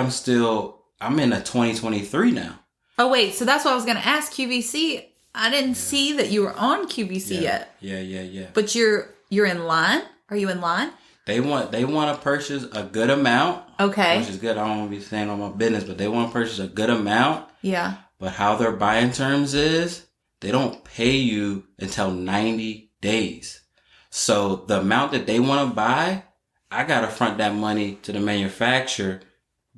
I'm in a 2023 now. Oh wait, so that's what I was going to ask. QVC, I didn't see that you were on QVC yet. Yeah. But you're in line? Are you in line? They want to purchase a good amount. Okay. Which is good. I don't want to be saying on my business, but they want to purchase a good amount. Yeah. But how their buying terms is, they don't pay you until 90 days. So the amount that they want to buy, I got to front that money to the manufacturer,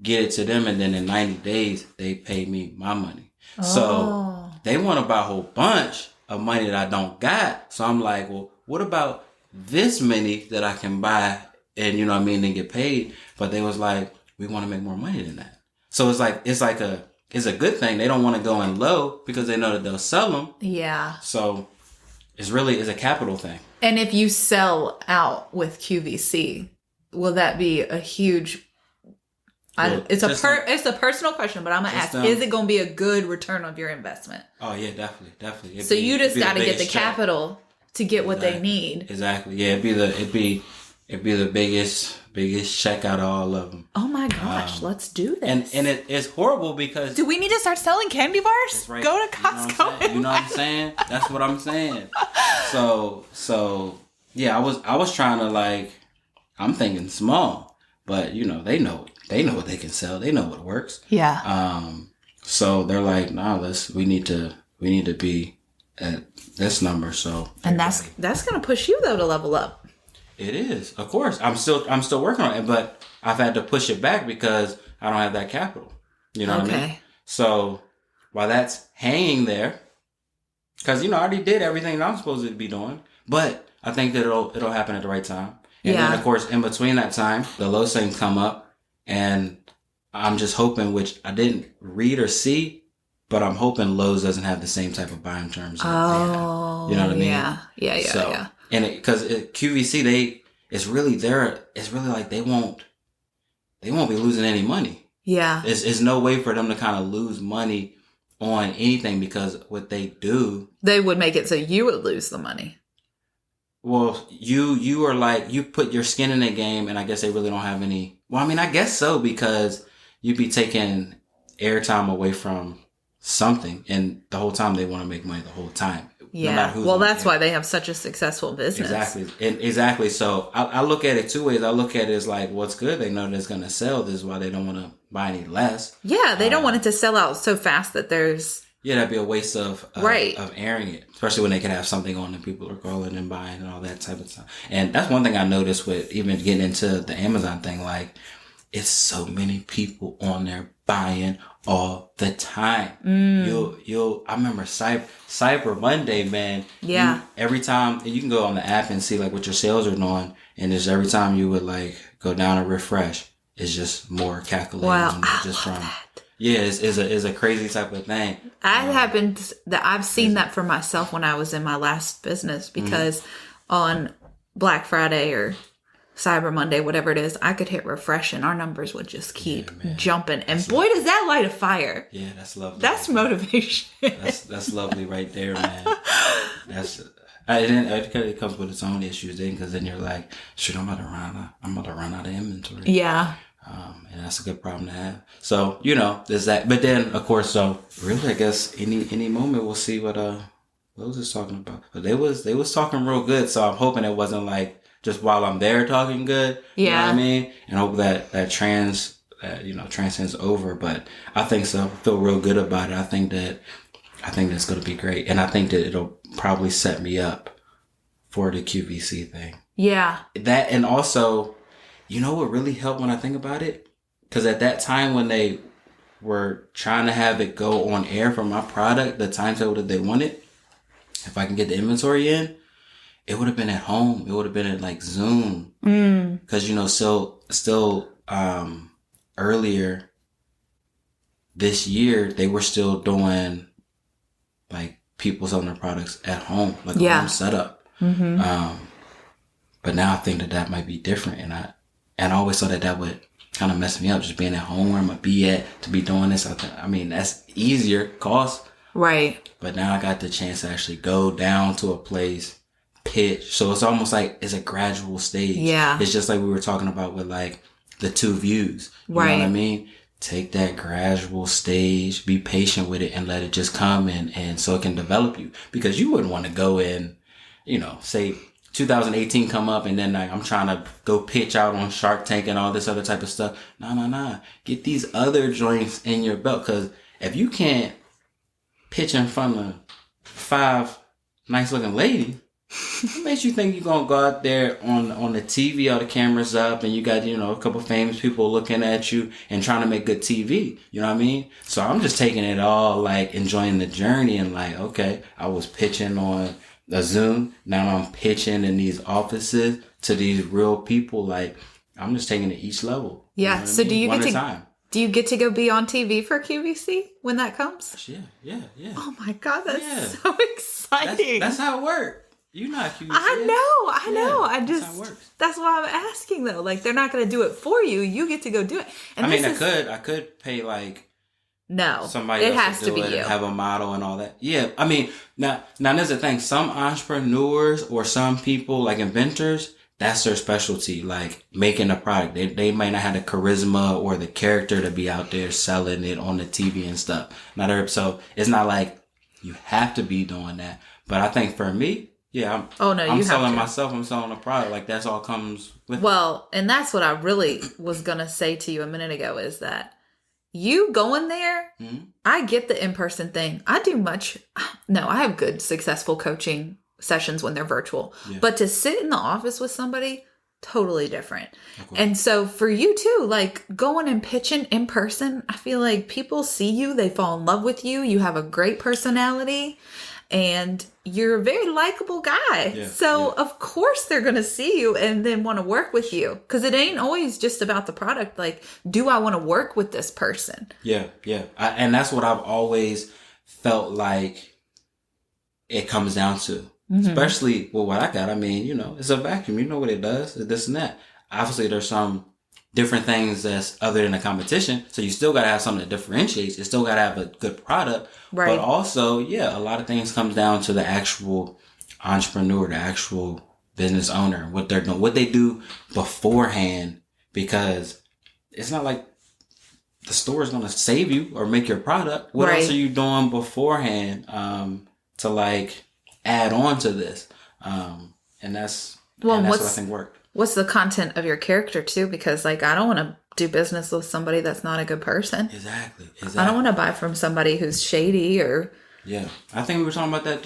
get it to them, and then in 90 days, they pay me my money. Oh. So they want to buy a whole bunch of money that I don't got. So I'm like, well, what about this many that I can buy and, you know what I mean, and get paid? But they was like, we want to make more money than that. So it's a good thing. They don't want to go in low because they know that they'll sell them. Yeah. So it's a capital thing. And if you sell out with QVC, will that be a huge... it's a personal question, but I'm going to ask, is it going to be a good return of your investment? Oh, yeah, definitely. So you just got to get the capital to get what they need. Exactly. Yeah, it'd be the biggest check out of all of them. Oh my gosh, let's do this. And it's horrible because... Do we need to start selling candy bars? Right. Go to Costco. You know what I'm saying? That's what I'm saying. So yeah, I was trying to, like, I'm thinking small, but you know, they know what they can sell. They know what works. Yeah. So they're like, nah, we need to be at this number. So, and that's going to push you though to level up. It is, of course. I'm still working on it, but I've had to push it back because I don't have that capital. You know what I mean? So while that's hanging there, because, you know, I already did everything that I'm supposed to be doing, but I think that it'll happen at the right time. And then, of course, in between that time, the low things come up, and I'm just hoping, which I didn't read or see, but I'm hoping Lowe's doesn't have the same type of buying terms. Oh, you know what I mean? Yeah. And because QVC, it's really like they won't be losing any money. Yeah. There's no way for them to kind of lose money on anything, because what they do, they would make it so you would lose the money. Well, you are like, you put your skin in the game, and I guess they really don't have any. Well, I mean, I guess so, because you'd be taking airtime away from something, and the whole time they want to make money the whole time. Yeah. No, well, that's why they have such a successful business. Exactly. So I look at it two ways. I look at it as like, what's good? They know that it's going to sell. This is why they don't want to buy any less. Yeah. They don't want it to sell out so fast that there's... Yeah, that'd be a waste of airing it, especially when they can have something on and people are calling and buying and all that type of stuff. And that's one thing I noticed with even getting into the Amazon thing. Like, it's so many people on there buying all the time. I remember Cyber Monday, man. Yeah. Every time, you can go on the app and see like what your sales are doing, and just every time you would like go down and refresh, it's just more calculating. Wow, just from that. Yeah, it's a crazy type of thing. I've seen that for myself when I was in my last business, because on Black Friday or Cyber Monday, whatever it is, I could hit refresh and our numbers would just keep jumping. And boy, does that light a fire. Yeah, that's lovely. That's motivation. That's lovely right there, man. It comes with its own issues then, because then you're like, shoot, I'm about to run out of inventory. Yeah. And that's a good problem to have. So, you know, there's that. But then, of course, so really, I guess any moment we'll see what Lowe's is talking about. But they was talking real good, so I'm hoping it wasn't like just while I'm there talking good. Yeah. You know what I mean? And hope that transcends over. But I think so. I feel real good about it. I think that's going to be great. And I think that it'll probably set me up for the QVC thing. Yeah. That, and also, you know what really helped when I think about it? Because at that time when they were trying to have it go on air for my product, the timetable that they wanted, if I can get the inventory in, it would have been at home. It would have been at like Zoom. Because, you know, still earlier this year they were still doing like people selling their products at home, like a home setup. But now I think that might be different, and I always thought that would kind of mess me up, just being at home where I'm gonna be at to be doing this. I mean, that's easier, cost. Right. But now I got the chance to actually go down to a place, pitch. So it's almost like it's a gradual stage. Yeah. It's just like we were talking about with like the 2 views. You know what I mean? Take that gradual stage, be patient with it, and let it just come and so it can develop you. Because you wouldn't want to go in, you know, say 2018 come up and then like I'm trying to go pitch out on Shark Tank and all this other type of stuff. Nah. Get these other joints in your belt. Because if you can't pitch in front of 5 nice looking ladies, what makes you think you're going to go out there on the TV, all the cameras up, and you got, you know, a couple famous people looking at you and trying to make good TV. You know what I mean? So I'm just taking it all, like, enjoying the journey and like, okay, I was pitching on a Zoom. Now I'm pitching in these offices to these real people. Like, I'm just taking it each level. Yeah. You know So do you One get at to... a time. Do you get to go be on TV for QVC when that comes? Yeah. Oh my God, that's so exciting. That's how it works. You know how QVC I know. That's how it works. That's why I'm asking though. Like, they're not going to do it for you. You get to go do it. And I could pay like somebody it else has to be it you. and have a model and all that. Yeah, I mean, now there's the thing. Some entrepreneurs or some people like inventors, that's their specialty, like making a product. They might not have the charisma or the character to be out there selling it on the TV and stuff. So it's not like you have to be doing that. But I think for me, yeah, I'm selling myself. I'm selling a product. Like, that's all comes with Well, and that's what I really was going to say to you a minute ago is that you going there, I get the in-person thing. I have good, successful coaching sessions when they're virtual. Yeah. But to sit in the office with somebody, totally different. Okay. And so for you too, like going and pitching in person, I feel like people see you, they fall in love with you. You have a great personality. And you're a very likable guy. Yeah, so, of course, they're going to see you and then want to work with you. Because it ain't always just about the product. Like, do I want to work with this person? Yeah. And that's what I've always felt like it comes down to. Especially with what I got. I mean, you know, it's a vacuum. You know what it does. This and that. Obviously, there's some different things that's other than a competition. So you still got to have something that differentiates. You still got to have a good product. Right. But also, a lot of things comes down to the actual entrepreneur, the actual business owner, what they're doing, what they do beforehand, because it's not like the store is going to save you or make your product. What else are you doing beforehand to like add on to this? And that's what I think worked. What's the content of your character too? Because like, I don't want to do business with somebody that's not a good person. Exactly. I don't want to buy from somebody who's shady or. Yeah. I think we were talking about that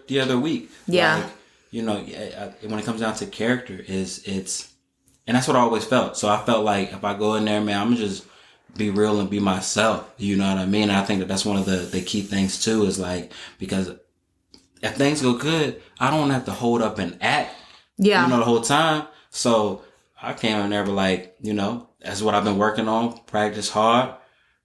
the other week. Yeah. Like, you know, when it comes down to character and that's what I always felt. So I felt like if I go in there, man, I'm gonna just be real and be myself. You know what I mean? And I think that's one of the key things too, is like, because if things go good, I don't have to hold up and act, the whole time. So I came in there, but like, you know, that's what I've been working on, practice hard,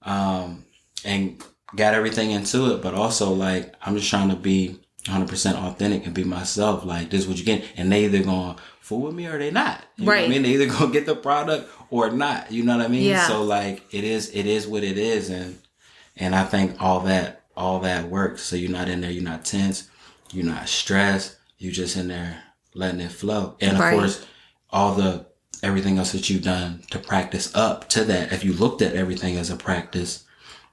and got everything into it. But also like, I'm just trying to be 100% authentic and be myself. Like, this is what you get. And they either gonna fool with me or they not. You know what I mean? They either gonna get the product or not. You know what I mean? Yeah. So like, it is what it is. And I think all that works. So you're not in there, you're not tense, you're not stressed, you're just in there letting it flow. And of course, everything else that you've done to practice up to that, if you looked at everything as a practice,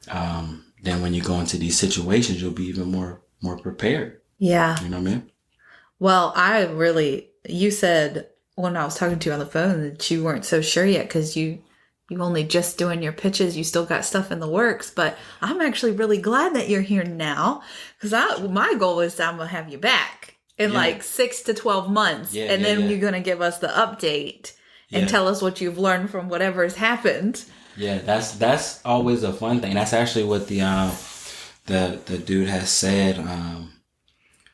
then when you go into these situations, you'll be even more prepared. Yeah. You know what I mean? Well, you said when I was talking to you on the phone that you weren't so sure yet because you only just doing your pitches. You still got stuff in the works, but I'm actually really glad that you're here now because my goal is I'm going to have you back in like 6 to 12 months. And then you're going to give us the update and tell us what you've learned from whatever has happened. Yeah, that's always a fun thing. That's actually what the dude has said.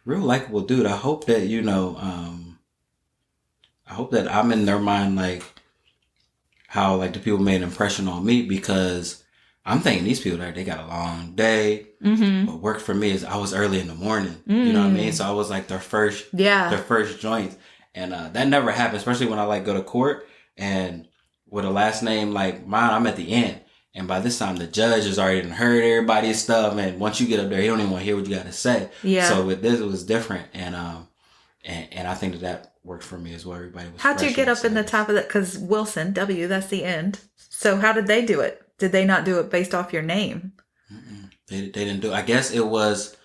Real likable dude. I hope that, I hope that I'm in their mind, like how like the people made an impression on me, because I'm thinking these people there, they got a long day. What worked for me is I was early in the morning. You know what I mean? So I was like their first joint. And that never happened, especially when I like go to court and with a last name like mine, I'm at the end. And by this time, the judge has already heard everybody's stuff. And once you get up there, he don't even want to hear what you got to say. Yeah. So with this, it was different. And I think that worked for me as well. Everybody was. How'd you get up in the top of that? Because Wilson, W, that's the end. So how did they do it? Did they not do it based off your name? They didn't do it. I guess it was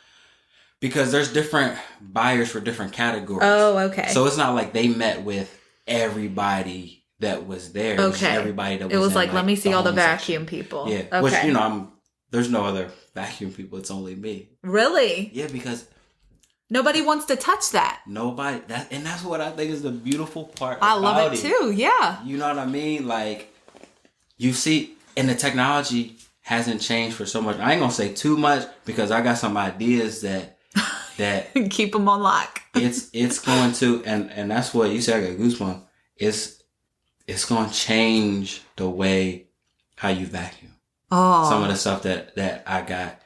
because there's different buyers for different categories. Oh, okay. So it's not like they met with everybody that was there. Okay. It was everybody that was. It was like let me see all the vacuum people. Yeah. Okay. Which there's no other vacuum people. It's only me. Really? Yeah, because nobody wants to touch that. Nobody. That's what I think is the beautiful part. I love it too. Yeah. You know what I mean? Like you see, and the technology hasn't changed for so much. I ain't gonna say too much because I got some ideas that keep them on lock. it's going to, and that's what you said. I got goosebumps. It's going to change the way how you vacuum. Oh, some of the stuff that I got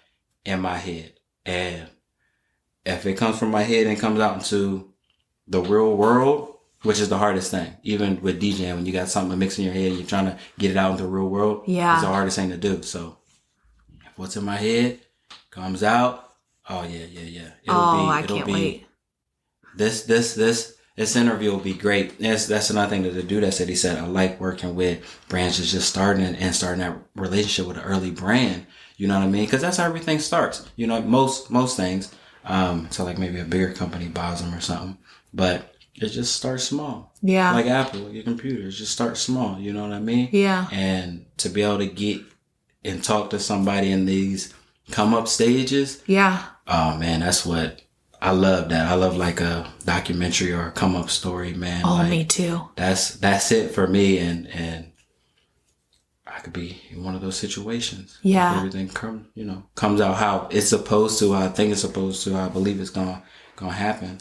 in my head, and if it comes from my head and comes out into the real world, which is the hardest thing, even with DJing, when you got something mixing in your head and you're trying to get it out into the real world, it's the hardest thing to do. So if what's in my head comes out, oh yeah. I can't wait. This interview will be great. That's another thing that the dude that said, he said, I like working with brands that's just starting that relationship with an early brand. You know what I mean? Because that's how everything starts. You know, most things, so like maybe a bigger company buys them or something, but it just starts small. Yeah. Like Apple, like your computers, just start small. You know what I mean? Yeah. And to be able to get and talk to somebody in these come up stages. Yeah. Oh man, that's what I love. That I love like a documentary or a come up story, man. Oh, like, me too. That's it for me. And I could be in one of those situations. Yeah. If everything comes out how it's supposed to, how I think it's supposed to, how I believe it's gonna happen.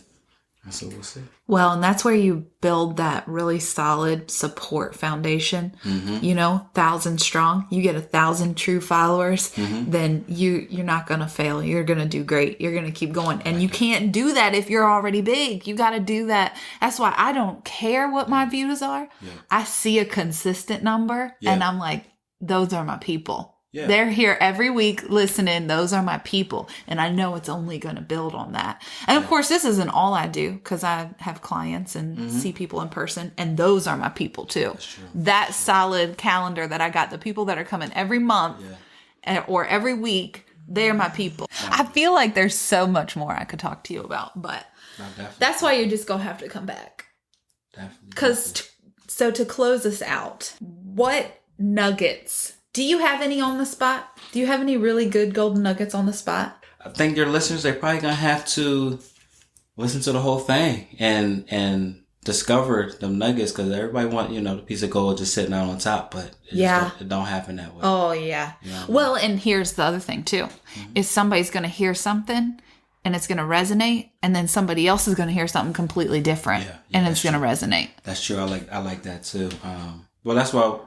So we'll see. Well, and that's where you build that really solid support foundation. Mm-hmm. 1,000 strong. You get 1,000 true followers, then you're not going to fail. You're going to do great. You're going to keep going. And you can't do that if you're already big. You got to do that. That's why I don't care what my views are. Yeah. I see a consistent number and I'm like, those are my people. Yeah. They're here every week listening. Those are my people. And I know it's only going to build on that. And of course, this isn't all I do because I have clients and see people in person. And those are my people too. That's true. That solid calendar that I got, the people that are coming every month or every week, they're my people. I feel like there's so much more I could talk to you about, but that's why you're just going to have to come back. Definitely. Because so to close us out, what nuggets... Do you have any on the spot? Do you have any really good golden nuggets on the spot? I think your listeners, they're probably going to have to listen to the whole thing and discover the nuggets because everybody want, the piece of gold just sitting out on top, but it don't happen that way. Oh, yeah. Well, and here's the other thing too, is somebody's going to hear something and it's going to resonate, and then somebody else is going to hear something completely different and it's going to resonate. That's true. I like that too. Well, that's why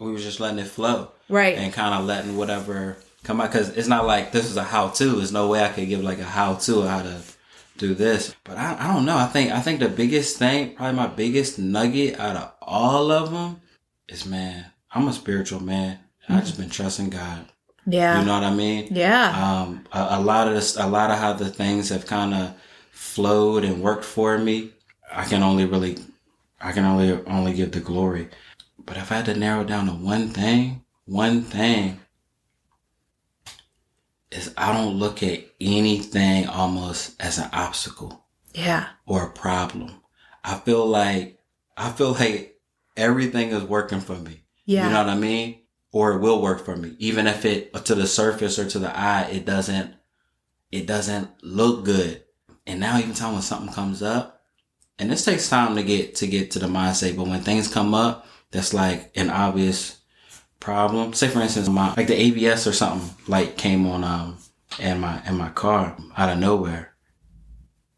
we were just letting it flow. Right. And kind of letting whatever come out. Because it's not like this is a how-to. There's no way I could give like a how-to how to do this. But I don't know. I think the biggest thing, probably my biggest nugget out of all of them is, man, I'm a spiritual man. I've just been trusting God. Yeah. You know what I mean? Yeah. A lot of how the things have kind of flowed and worked for me, I can only give the glory. But if I had to narrow down to one thing is I don't look at anything almost as an obstacle. Yeah. Or a problem. I feel like everything is working for me. Yeah. You know what I mean? Or it will work for me. Even if it, to the surface or to the eye, it doesn't look good. And now even time when something comes up, and this takes time to get to the mindset, but when things come up, that's like an obvious problem. Say for instance, like the ABS or something light came on in my car out of nowhere,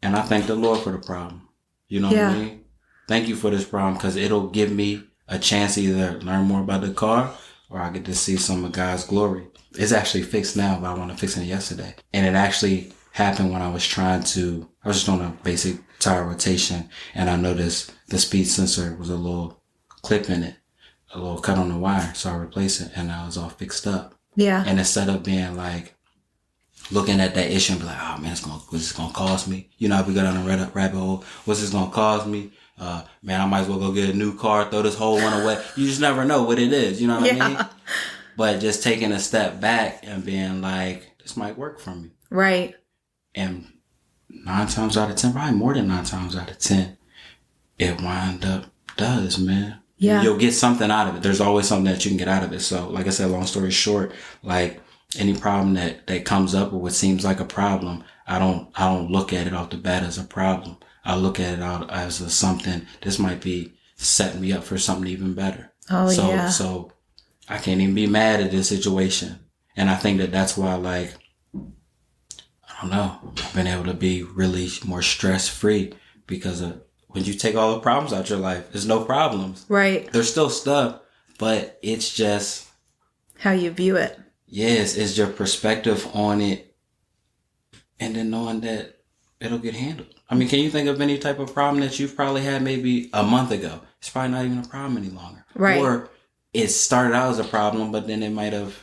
and I thank the Lord for the problem. You know what I mean? Thank you for this problem because it'll give me a chance to either learn more about the car or I get to see some of God's glory. It's actually fixed now, but I want to fix it yesterday. And it actually happened when I was just doing a basic tire rotation, and I noticed the speed sensor was a little clip in it, a little cut on the wire. So I replaced it, and I was all fixed up. Yeah. And instead of being like, looking at that issue and be like, oh man, what's this gonna cost me? You know, if we go down a rabbit hole, what's this gonna cost me? Man, I might as well go get a new car, throw this whole one away. You just never know what it is, you know what I mean? But just taking a step back and being like, this might work for me. Right. And 9 times out of 10, probably more than 9 times out of 10, it wind up does, man. Yeah. You'll get something out of it. There's always something that you can get out of it. So like I said, long story short, like any problem that comes up or what seems like a problem, I don't look at it off the bat as a problem. I look at it out as something, this might be setting me up for something even better. So I can't even be mad at this situation. And I think that's why, like, I don't know, I've been able to be really more stress free because of when you take all the problems out your life, there's no problems. Right. There's still stuff, but it's just how you view it. Yes, it's your perspective on it, and then knowing that it'll get handled. I mean, can you think of any type of problem that you've probably had maybe a month ago? It's probably not even a problem any longer. Right. Or it started out as a problem, but then it might have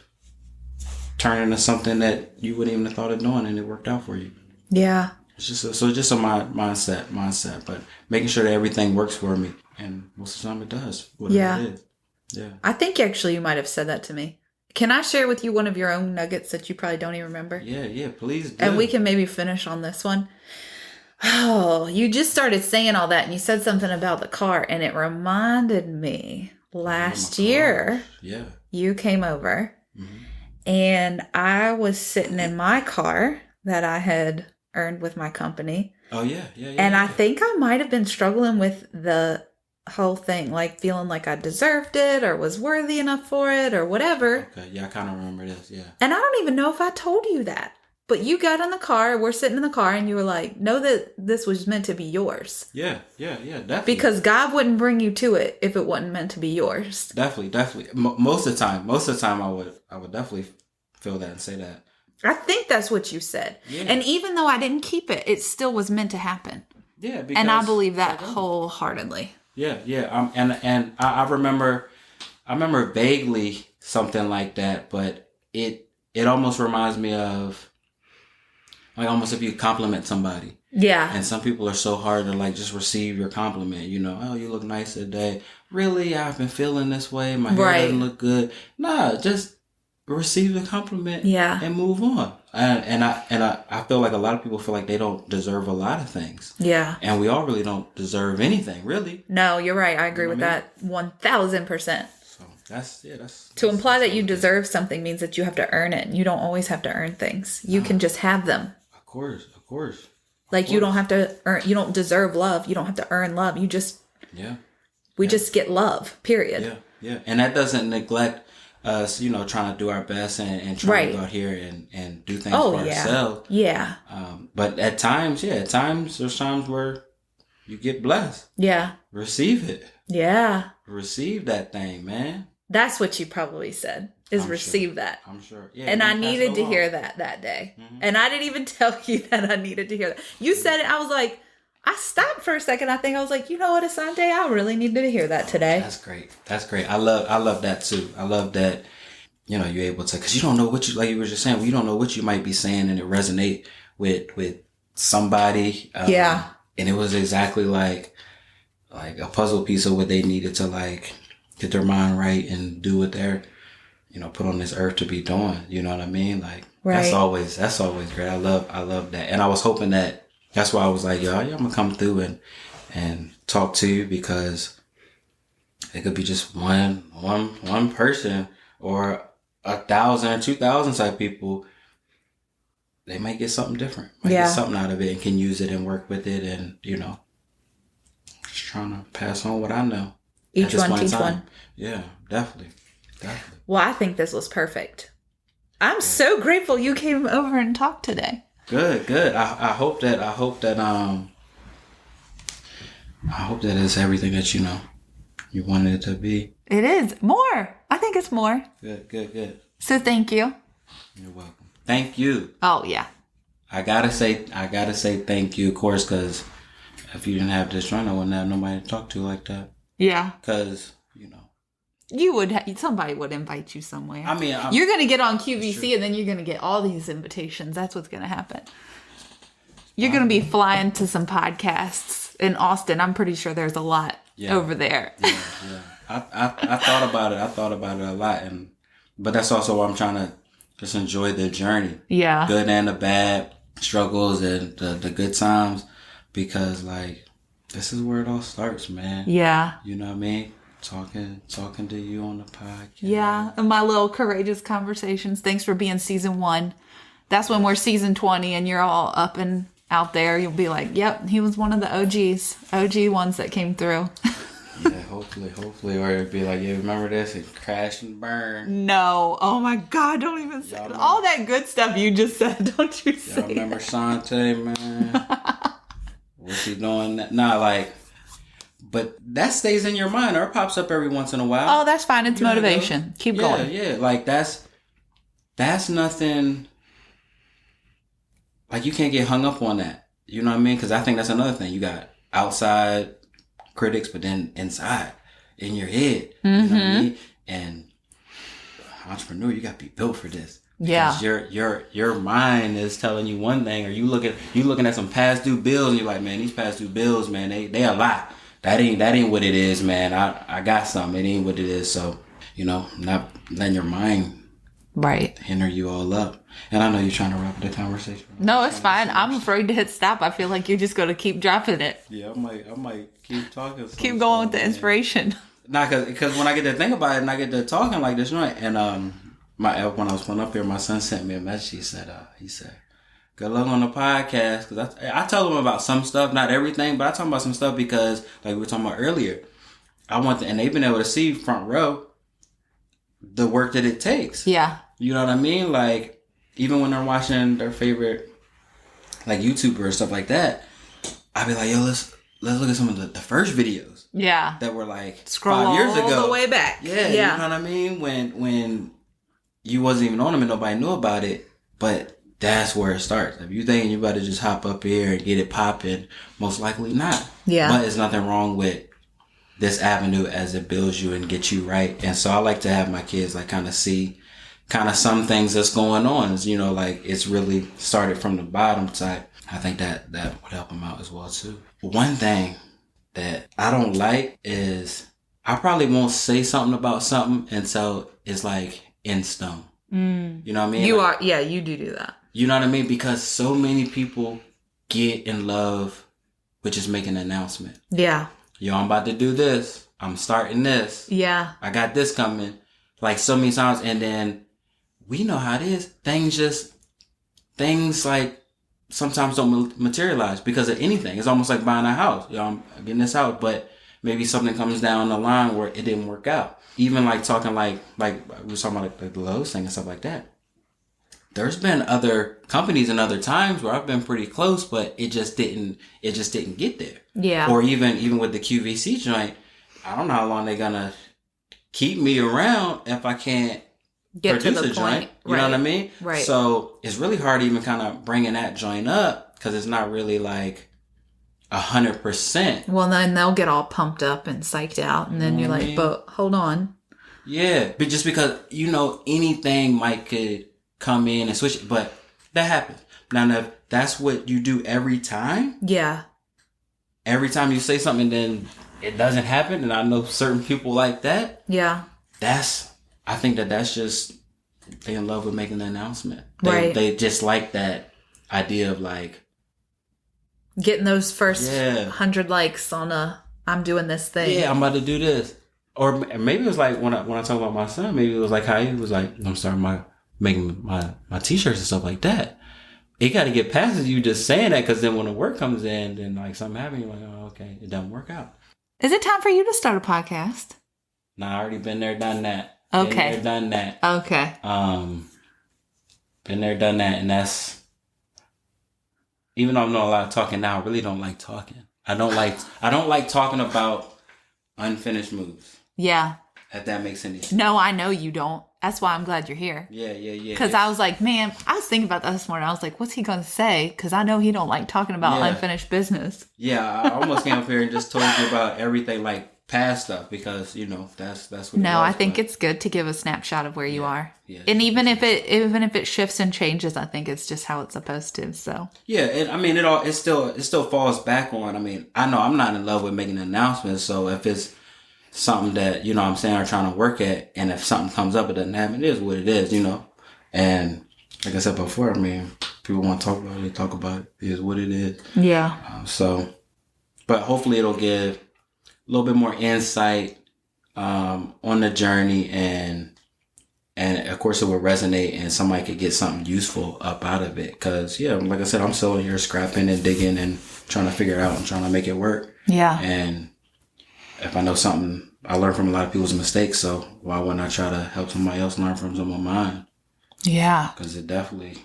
turned into something that you wouldn't even have thought of doing, and it worked out for you. Yeah. It's just a mindset, but making sure that everything works for me, and most of the time it does. Whatever it is. Yeah. I think actually you might have said that to me. Can I share with you one of your own nuggets that you probably don't even remember? Yeah, please do. And we can maybe finish on this one. Oh, you just started saying all that and you said something about the car and it reminded me last year. Yeah. You came over and I was sitting in my car that I had earned with my company. Oh, yeah. And I think I might have been struggling with the whole thing, like feeling like I deserved it or was worthy enough for it or whatever. Okay, yeah, I kind of remember this, yeah. And I don't even know if I told you that, but you got in the car, we're sitting in the car and you were like, know that this was meant to be yours. Yeah, definitely. Because God wouldn't bring you to it if it wasn't meant to be yours. Definitely. Most of the time I would definitely feel that and say that. I think that's what you said. Yeah. And even though I didn't keep it, it still was meant to happen. Yeah, because and I believe that wholeheartedly. Yeah. And I remember vaguely something like that, but it almost reminds me of like almost if you compliment somebody. Yeah. And some people are so hard to like just receive your compliment. You know, oh, you look nice today. Really, I've been feeling this way. My hair doesn't look good. Nah, just receive the compliment. Yeah. And move on. And I feel like a lot of people feel like they don't deserve a lot of things. Yeah. And we all really don't deserve anything, really. No, you're right. I agree with that 1,000%. So that's to imply that you deserve something means that you have to earn it. You don't always have to earn things. You can just have them. Of course. Like you don't have to earn. You don't deserve love. You don't have to earn love. You just we just get love. Period. Yeah. And that doesn't neglect us, you know, trying to do our best and trying to go out here and do things for ourselves. Yeah. But at times there's times where you get blessed. Yeah. Receive it. Yeah. Receive that thing, man. That's what you probably said, is receive that. I'm sure. Yeah. And I needed to hear that day. Mm-hmm. And I didn't even tell you that I needed to hear that. You said it, I was like, I stopped for a second. I think I was like, you know what, Asante, I really needed to hear that today. That's great. I love that too. I love that, you know, you're able to, because you don't know what you, like you were just saying, you don't know what you might be saying and it resonate with somebody. Yeah. And it was exactly like a puzzle piece of what they needed to like get their mind right and do what they're, you know, put on this earth to be doing. You know what I mean? Like that's always great. I love that. And I was hoping that. That's why I was like, I'm gonna come through and talk to you, because it could be just one person or 1,000, 2,000 type people. They might get something different. Get something out of it and can use it and work with it, and you know, just trying to pass on what I know. Each one teach one. Yeah, definitely. Well, I think this was perfect. I'm so grateful you came over and talked today. Good. I hope that it's everything that you know you wanted it to be. It is more. I think it's more. Good. So thank you. You're welcome. Thank you. Oh yeah. I gotta say thank you, of course, because if you didn't have this run, I wouldn't have nobody to talk to like that. Yeah. Because, you would somebody would invite you somewhere. I mean, you're going to get on QVC and then you're going to get all these invitations. That's what's going to happen. You're going to be flying to some podcasts in Austin. I'm pretty sure there's a lot over there. Yeah. I thought about it. I thought about it a lot, but that's also why I'm trying to just enjoy the journey. Yeah. Good and the bad struggles and the good times, because like this is where it all starts, man. Yeah. You know what I mean? Talking to you on the podcast. Yeah. And my little courageous conversations. Thanks for being season 1. That's when we're season 20 and you're all up and out there. You'll be like, yep, he was one of the OG ones that came through. Yeah, hopefully. Or it'd be like, yeah, remember this? It crashed and burned. No. Oh my God. Don't even say all that good stuff you just said. Don't you say y'all remember Asanti, man? What's he doing? Nah, like, but that stays in your mind or it pops up every once in a while. Oh, that's fine. It's motivation. Keep going. Yeah. Like that's nothing. Like you can't get hung up on that. You know what I mean? Because I think that's another thing. You got outside critics, but then inside, in your head. You know what I mean? And entrepreneur, you got to be built for this. Because your mind is telling you one thing, or you looking at some past due bills, and you're like, man, these past due bills, man, they a lot. That ain't what it is, man. I got something. It ain't what it is. So, not letting your mind hinder you all up. And I know you're trying to wrap the conversation. No, it's fine. I'm afraid to hit stop. I feel like you're just going to keep dropping it. Yeah, I might keep talking. Keep going with the inspiration. Nah, because when I get to think about it and I get to talking like this, right? And when I was pulling up here, my son sent me a message. He said, good luck on the podcast. Because I tell him about some stuff, not everything, but I talk about some stuff because, like we were talking about earlier, and they've been able to see front row the work that it takes. Yeah. You know what I mean? Like, even when they're watching their favorite, like, YouTuber or stuff like that, I'd be like, yo, let's look at some of the first videos. Yeah. That were like scroll 5 years ago. All the way back. Yeah. You know what I mean? When you wasn't even on them and nobody knew about it, but that's where it starts. If you think you about to just hop up here and get it popping, most likely not. Yeah. But there's nothing wrong with this avenue as it builds you and gets you right. And so I like to have my kids like kind of see some things that's going on. Is, like it's really started from the bottom type. I think that would help them out as well too. One thing that I don't like is I probably won't say something about something until it's like in stone. You know what I mean? You do that. You know what I mean? Because so many people get in love with just making an announcement. Yeah. Yo, I'm about to do this. I'm starting this. Yeah. I got this coming. Like so many times. And then we know how it is. Things like sometimes don't materialize because of anything. It's almost like buying a house. Yo, I'm getting this house, but maybe something comes down the line where it didn't work out. Even like talking like we were talking about like the Lowe's thing and stuff like that. There's been other companies and other times where I've been pretty close, but it just didn't get there. Yeah. Or even with the QVC joint, I don't know how long they're gonna keep me around if I can't get produce to the a point. Joint. You know what I mean? Right. So it's really hard even kind of bringing that joint up because it's not really like 100%. Well, then they'll get all pumped up and psyched out, and then you're like, but hold on. Yeah, but just because anything could come in and switch it, but that happens. Now, if that's what you do every time. Yeah. Every time you say something, then it doesn't happen, and I know certain people like that. Yeah. I think that's just they in love with making the announcement. They just like that idea of like getting those first 100 likes on I'm doing this thing. Yeah, I'm about to do this. Or maybe it was like when I talk about my son, maybe it was like how he was like, I'm starting making my t-shirts and stuff like that. It got to get past you just saying that, because then when the work comes in, then like something happens, you're like, oh, okay, it doesn't work out. Is it time for you to start a podcast? Nah, I already been there, done that. Okay. Been there, done that. Okay. Been there, done that, and that's, even though I'm not a lot of talking now, I really don't like talking. I don't like talking about unfinished moves. Yeah. If that makes any sense. No, I know you don't. That's why I'm glad you're here. Yeah. Because I was like, man, I was thinking about that this morning. I was like, what's he going to say? Because I know he don't like talking about unfinished business. Yeah, I almost came up here and just told you about everything, like past stuff, because that's what. No, I think it's good to give a snapshot of where you are. Yeah, and even if it shifts and changes, I think it's just how it's supposed to. So yeah, it still falls back on. I mean, I know I'm not in love with making announcements, so if it's something that, what I'm saying, are trying to work at, and if something comes up, it doesn't happen, it is what it is, And like I said before, I mean, people want to talk about it, they talk about it. It is what it is. Yeah. But hopefully it'll give a little bit more insight on the journey, and of course it will resonate, and somebody could get something useful up out of it. Because, like I said, I'm still here scrapping and digging and trying to figure it out and trying to make it work. Yeah. And if I know something, I learn from a lot of people's mistakes, so why wouldn't I try to help somebody else learn from some of mine? Yeah. Because it definitely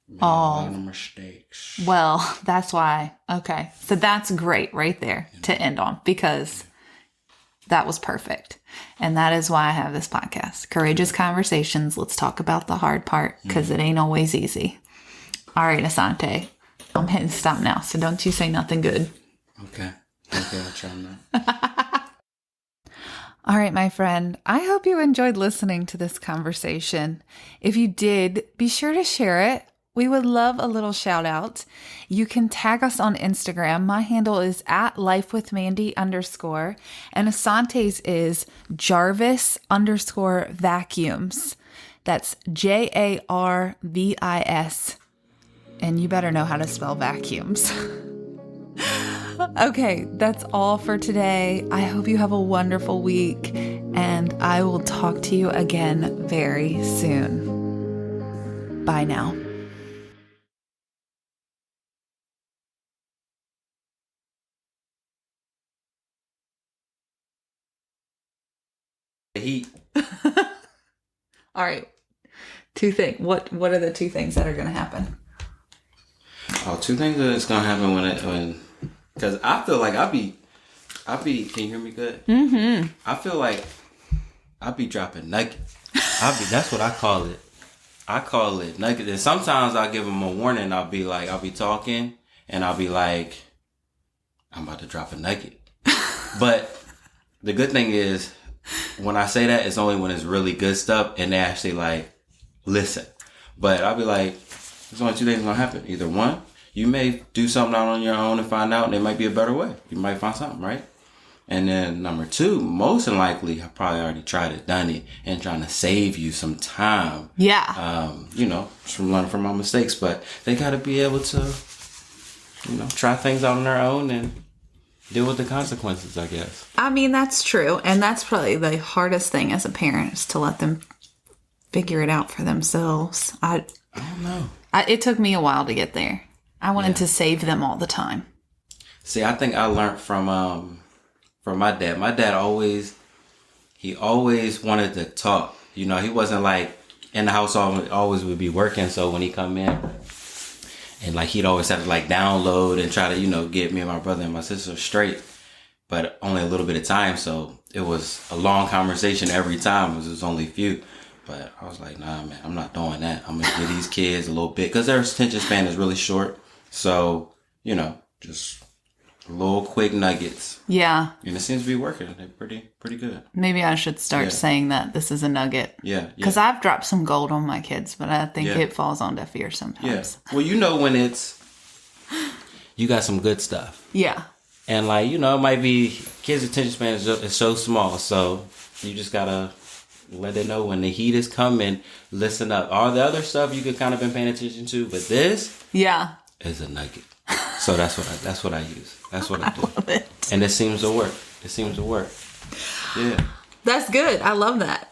made a lot of mistakes. Well, that's why. Okay. So that's great right there to end on, because that was perfect. And that is why I have this podcast. Courageous Conversations. Let's talk about the hard part, because it ain't always easy. All right, Asante. I'm hitting stop now, so don't you say nothing good. Okay, I'll try not. All right, my friend, I hope you enjoyed listening to this conversation. If you did, be sure to share it. We would love a little shout out. You can tag us on Instagram. My handle is @lifewithmandy_, and Asante's is Jarvis_vacuums. That's JARVIS. And you better know how to spell vacuums. Okay, that's all for today. I hope you have a wonderful week, and I will talk to you again very soon. Bye now. The heat. All right. Two things. What are the two things that are going to happen? Oh, two things that's gonna happen when because I feel like I'll be. Can you hear me good? Mm-hmm. I feel like I'll be dropping nuggets. That's what I call it. I call it nuggets. And sometimes I'll give them a warning. I'll be talking, and I'll be like, I'm about to drop a nugget. But the good thing is, when I say that, it's only when it's really good stuff and they actually listen. But I'll be like, there's only two things gonna happen. Either one, you may do something out on your own and find out, and there might be a better way. You might find something, right? And then number two, most than likely, I probably already tried it, done it, and trying to save you some time. Yeah. From learning from my mistakes. But they got to be able to, try things out on their own and deal with the consequences, I guess. I mean, that's true. And that's probably the hardest thing as a parent, is to let them figure it out for themselves. I don't know. It took me a while to get there. I wanted to save them all the time. See, I think I learned from my dad. My dad always wanted to talk. He wasn't in the house always would be working. So when he come in, and he'd always have to download and try to, get me and my brother and my sister straight, but only a little bit of time. So it was a long conversation every time. It was only a few. But I was like, nah, man, I'm not doing that. I'm going to give these kids a little bit, because their attention span is really short. So, just little quick nuggets. Yeah. And it seems to be working. They're pretty good. Maybe I should start saying that this is a nugget. Yeah. Because I've dropped some gold on my kids, but I think it falls on deaf ears sometimes. Yeah. Well, when you got some good stuff. Yeah. And it might be kids' attention span is so small. So you just got to let it know when the heat is coming. Listen up. All the other stuff you could kind of been paying attention to, but this is a nugget. So that's what I use. That's what I do. Love it. And it seems to work. Yeah. That's good. I love that.